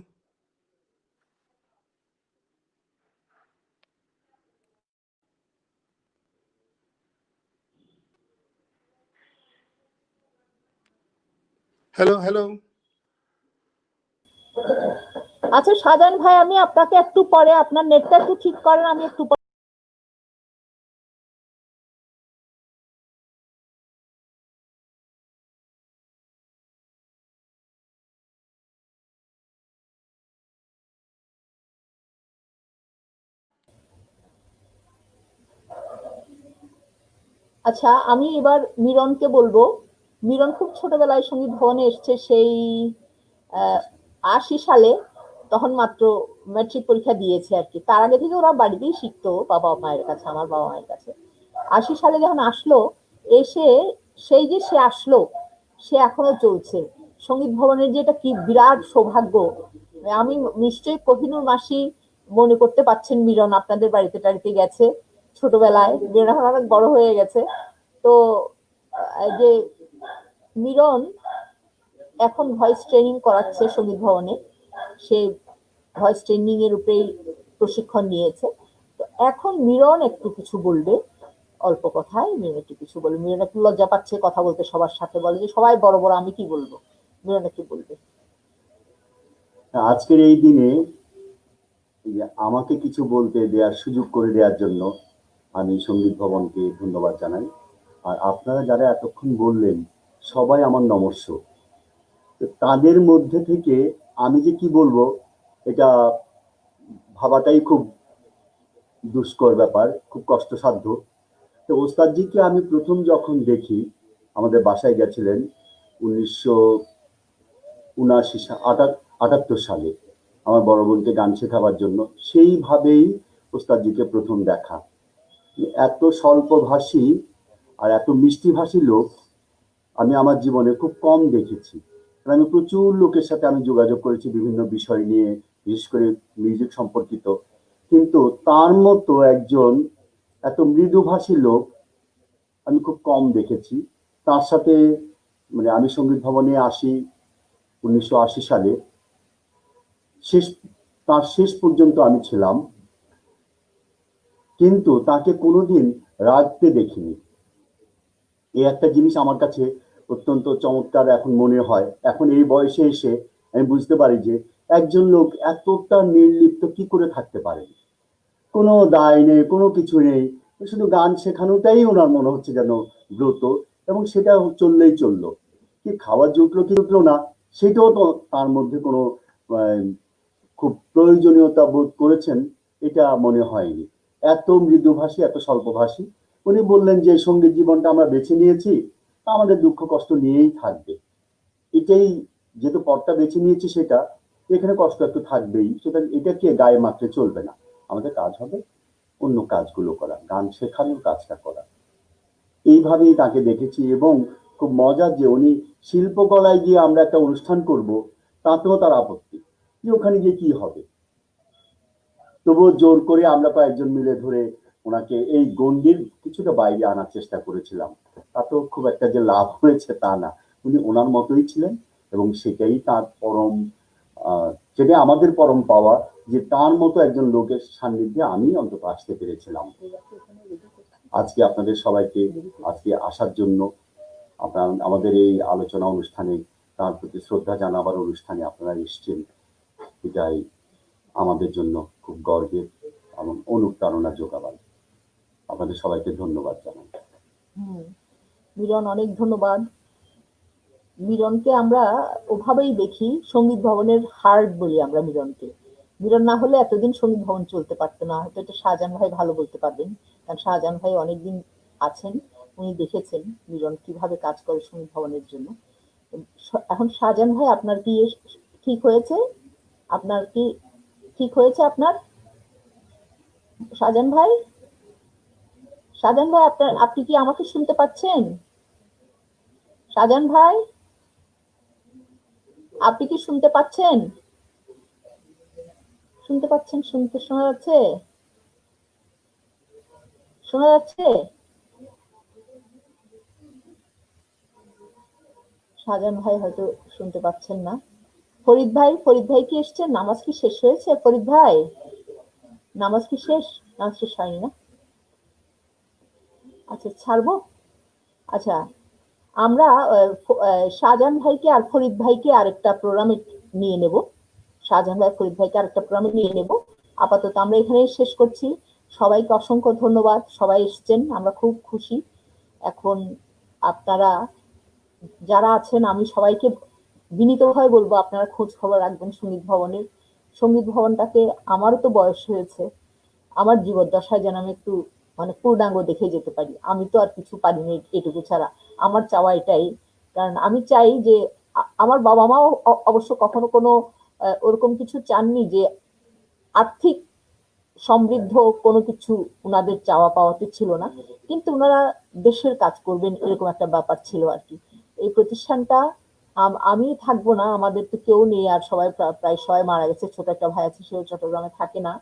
S10: হ্যালো হ্যালো,
S1: আচ্ছা শাহজাহান ভাই, আমি আপনাকে একটু পরে, আপনার নেটটা একটু ঠিক করেন, আমি একটু পরে। আচ্ছা, আমি এবার মিরনকে বলবো। মিলন খুব ছোটবেলায় সঙ্গীত ভবনে এসছে, সেই 80 সালে, তখন মাত্র ম্যাট্রিক পরীক্ষা দিয়েছে আর কি। তার আগে থেকে ওরা বাড়িতেই শিখতো বাবা মায়ের কাছে, আমার বাবা মায়ের কাছে। 80 সালে যখন আসলো, এসে সেই যে সে আসলো, সে এখনো চলছে। সঙ্গীত ভবনের যে এটা কি বিরাট সৌভাগ্য। আমি নিশ্চয়ই কোহিনূর মাসি মনে করতে পারছেন, মিলন আপনাদের বাড়িতে টাড়িতে গেছে ছোটবেলায়, মিলন এখন অনেক বড় হয়ে গেছে। তো এই যে মিলন এখন ভয়েস ট্রেনিং করাচ্ছে সঙ্গীত ভবনে, সে ভয়েস ট্রেনিং এর উপরেই প্রশিক্ষণ নিয়েছে। তো এখন মিলন একটু কিছু বলবে, অল্প কথায় মিলন একটু কিছু বলবে। মিলন একটু লজ্জা পাচ্ছে কথা বলতে সবার সাথে, বলে যে সবাই বড় বড়, আমি কি বলবো। মিলন একটু বলবে।
S11: আজকের এই দিনে আমাকে কিছু বলতে দেওয়ার সুযোগ করে দেওয়ার জন্য আমি সঙ্গীত ভবনকে ধন্যবাদ জানাই। আর আপনারা যারা এতক্ষণ বললেন, সবাই আমার নমস্য। তাদের মধ্যে থেকে আমি যে কি বলবো এটা ভাবাটাই খুব দুষ্কর ব্যাপার, খুব কষ্টসাধ্য। তো ওস্তাদজিকে আমি প্রথম যখন দেখি, আমাদের বাসায় গেছিলেন 1978 সালে আমার বড় বোনকে গান শেখাবার জন্য। সেইভাবেই ওস্তাদজিকে প্রথম দেখা। এত স্বল্পভাষী আর এত মিষ্টিভাষী লোক আমি আমার জীবনে খুব কম দেখেছি। আমি প্রচুর লোকের সাথে আমি যোগাযোগ করেছি বিভিন্ন বিষয় নিয়ে, বিশেষ করে মিউজিক সম্পর্কিত, কিন্তু তার মতো একজন এত মৃদুভাষী লোক আমি খুব কম দেখেছি। তার সাথে আমি সঙ্গীত ভবনে আসি 1980 সালে, তার শেষ পর্যন্ত আমি ছিলাম, কিন্তু তাকে কোনোদিন রাগতে দেখিনি। এই একটা জিনিস আমার কাছে অত্যন্ত চমৎকার এখন মনে হয়। এখন এই বয়সে এসে আমি বুঝতে পারি যে একজন লোক এতটা নির্লিপ্ত কি করে থাকতে পারে। কোনো দায় নেই, কোনো কিছু নেই, শুধু গান শেখানোটাই ওনার মনে হচ্ছে যেন ব্রত, এবং সেটা চললেই চললো। কি খাওয়া জুটলো কি জুটলো না সেটাও তো তার মধ্যে কোনো খুব প্রয়োজনীয়তা বোধ করেছেন এটা মনে হয়নি। এত মৃদুভাষী, এত স্বল্পভাষী। উনি বললেন যে সঙ্গীত জীবনটা আমরা বেছে নিয়েছি, আমাদের দুঃখ কষ্ট নিয়েই থাকবে। এটাই যেহেতু পথটা বেছে নিয়েছি, সেটা এখানে কষ্ট একটু থাকবেই, সেটা এটাকে গায়ে মাত্রে চলবে না। আমাদের কাজ হবে অন্য কাজগুলো করা, গান শেখানোর কাজটা করা। এইভাবেই তাকে দেখেছি। এবং খুব মজার যে উনি শিল্পকলায় গিয়ে আমরা একটা অনুষ্ঠান করব, তাতেও তার আপত্তি যে ওখানে গিয়ে কি হবে। তবুও জোর করে আমরা কয়েকজন মিলে ধরে ওনাকে এই গণ্ডির কিছুটা বাইরে আনার চেষ্টা করেছিলাম। তাতেও খুব একটা যে লাভ হয়েছে তা না। উনি ওনার মতোই ছিলেন, এবং সেটাই তার পরম, যেটা আমাদের পরম পাওয়া, যে তার মতো একজন লোকের সান্নিধ্যে আমি অন্তত আসতে পেরেছিলাম। আজকে আপনাদের সবাইকে আজকে আসার জন্য, আমাদের এই আলোচনা অনুষ্ঠানে তার প্রতি শ্রদ্ধা জানাবার অনুষ্ঠানে আপনারা এসছেন, এটাই আমাদের জন্য খুব গর্বের এবং অনুপ্রেরণা যোগাবার। আপনাদের সবাইকে ধন্যবাদ জানাই।
S1: মিলন, অনেক ধন্যবাদ। মিলনকে আমরা ওভাবেই দেখি, সঙ্গীত ভবনের হার্ট বলি আমরা মিলনকে। মিলন না হলে এতদিন সঙ্গীত ভবন চলতে পারতো না। হয়তো এটা শাহজাহান ভাই ভালো বলতে পারবেন, কারণ শাহজাহান ভাই অনেকদিন আছেন, উনি দেখেছেন মিলন কিভাবে কাজ করে সঙ্গীত ভবনের জন্য। এখন শাহজাহান ভাই, আপনার কি ঠিক হয়েছে? আপনার কি ঠিক হয়েছে আপনার? শাহজাহান ভাই, শাহজাহান ভাই, আপনি কি আমাকে শুনতে পাচ্ছেন? শাহজাহান ভাই, আপনি কি শুনতে পাচ্ছেন? শুনতে পাচ্ছেন? শোনা যাচ্ছে? শোনা যাচ্ছে? শাহজাহান ভাই হয়তো শুনতে পাচ্ছেন না। ফরিদ ভাই কি এসছেন? নামাজ কি শেষ হয়েছে? ফরিদ ভাই, নামাজ কি শেষ? নামাজ শেষ হয়নি না? আচ্ছা, ছাড়বো। আচ্ছা, আমরা শাহজাহান ভাইকে আর ফরিদ ভাইকে আরেকটা প্রোগ্রামে নিয়ে নেব। শাহজাহান ভাই, ফরিদ ভাইকে আরেকটা প্রোগ্রামে নিয়ে নেব। আপাতত আমরা এখানেই শেষ করছি। সবাইকে অসংখ্য ধন্যবাদ, সবাই এসছেন, আমরা খুব খুশি। এখন আপনারা যারা আছেন, আমি সবাইকে বিনীতভাবে বলবো আপনারা খোঁজ খবর রাখবেন সঙ্গীত ভবনের। সঙ্গীত ভবনটাকে, আমারও তো বয়স হয়েছে, আমার জীবদ্দশায় যেন আমি একটু পূর্ণাঙ্গ দেখে যেতে পারি। আমি তো আর কিছু পারিনি এটুকু ছাড়া, আমার চাওয়া এটাই। কারণ আমি চাই যে আমার বাবা মাও অবশ্য কখনো কোনো ওরকম কিছু চাননি যে আর্থিক সমৃদ্ধ কোনো কিছু উনাদের চাওয়া পাওয়াতে ছিল না, কিন্তু ওনারা দেশের কাজ করবেন এরকম একটা ব্যাপার ছিল আর কি। এই প্রতিষ্ঠানটা আমি থাকবো না, আমাদের তো কেউ নেই, আর সবাই প্রায় সবাই মারা গেছে, ছোট একটা ভাই আছে সেও চট্টগ্রামে থাকে না।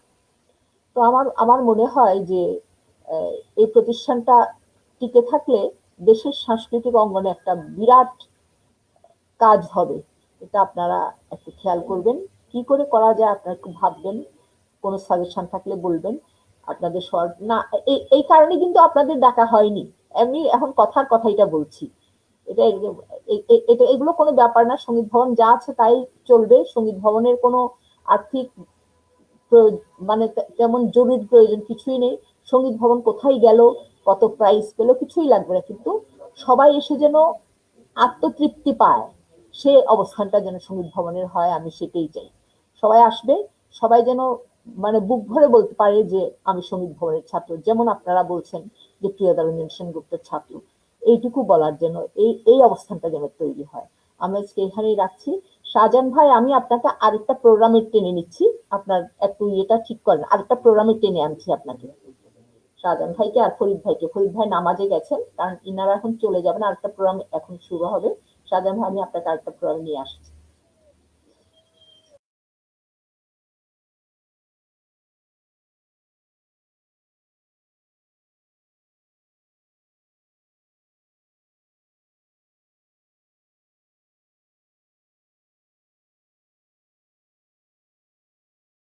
S1: তো আমার মনে হয় যে এই প্রতিষ্ঠানটা টিকে থাকলে দেশের সাংস্কৃতিক অঙ্গনে একটা বিরাট কাজ হবে। এটা আপনারা একটু খেয়াল করবেন, কি করে করা যায় আপনারা একটু ভাববেন, কোনো সাজেশন থাকলে বলবেন। আপনাদের না এই কারণে কিন্তু আপনাদের ডাকা হয়নি, এমনি এখন কথার কথা এটা বলছি। এটা এটা এগুলো কোনো ব্যাপার না, সঙ্গীত ভবন যা আছে তাই চলবে। সঙ্গীত ভবনের কোনো আর্থিক মানে তেমন জরুরি প্রয়োজন কিছুই নেই। সঙ্গীত ভবন কোথায় গেল, কত প্রাইজ পেলো, কিছুই লাগবে না, কিন্তু সবাই এসে যেন আত্মতৃপ্তি পায়, সে অবস্থানটা যেন সঙ্গীত ভবনের হয়, আমি সেটাই চাই। সবাই আসবে, সবাই যেন মানে বুক ভরে বলতে পারে যে আমি সঙ্গীত ভবনের ছাত্র, যেমন আপনারা বলছেন যে প্রিয়দারঞ্জন সেনগুপ্তের ছাত্র, এইটুকু বলার জন্য এই অবস্থানটা যেন তৈরি হয়। আমি আজকে এখানেই রাখছি। শাহজাহান ভাই, আমি আপনাকে আরেকটা প্রোগ্রামে টেনে নিচ্ছি, আপনার একটু ইয়েটা ঠিক করেন, আরেকটা প্রোগ্রামে টেনে আনছি আপনাকে, শাহজাহান ভাইকে আর ফরিদ ভাইকে। ফরিদ ভাই নামাজে গেছেন, কারণ ইনারা এখন চলে যাবেন, আরেকটা প্রোগ্রাম এখন শুরু হবে। শাহজাহান ভাই, আমি আপনাকে আরেকটা প্রোগ্রাম নিয়ে আসছি।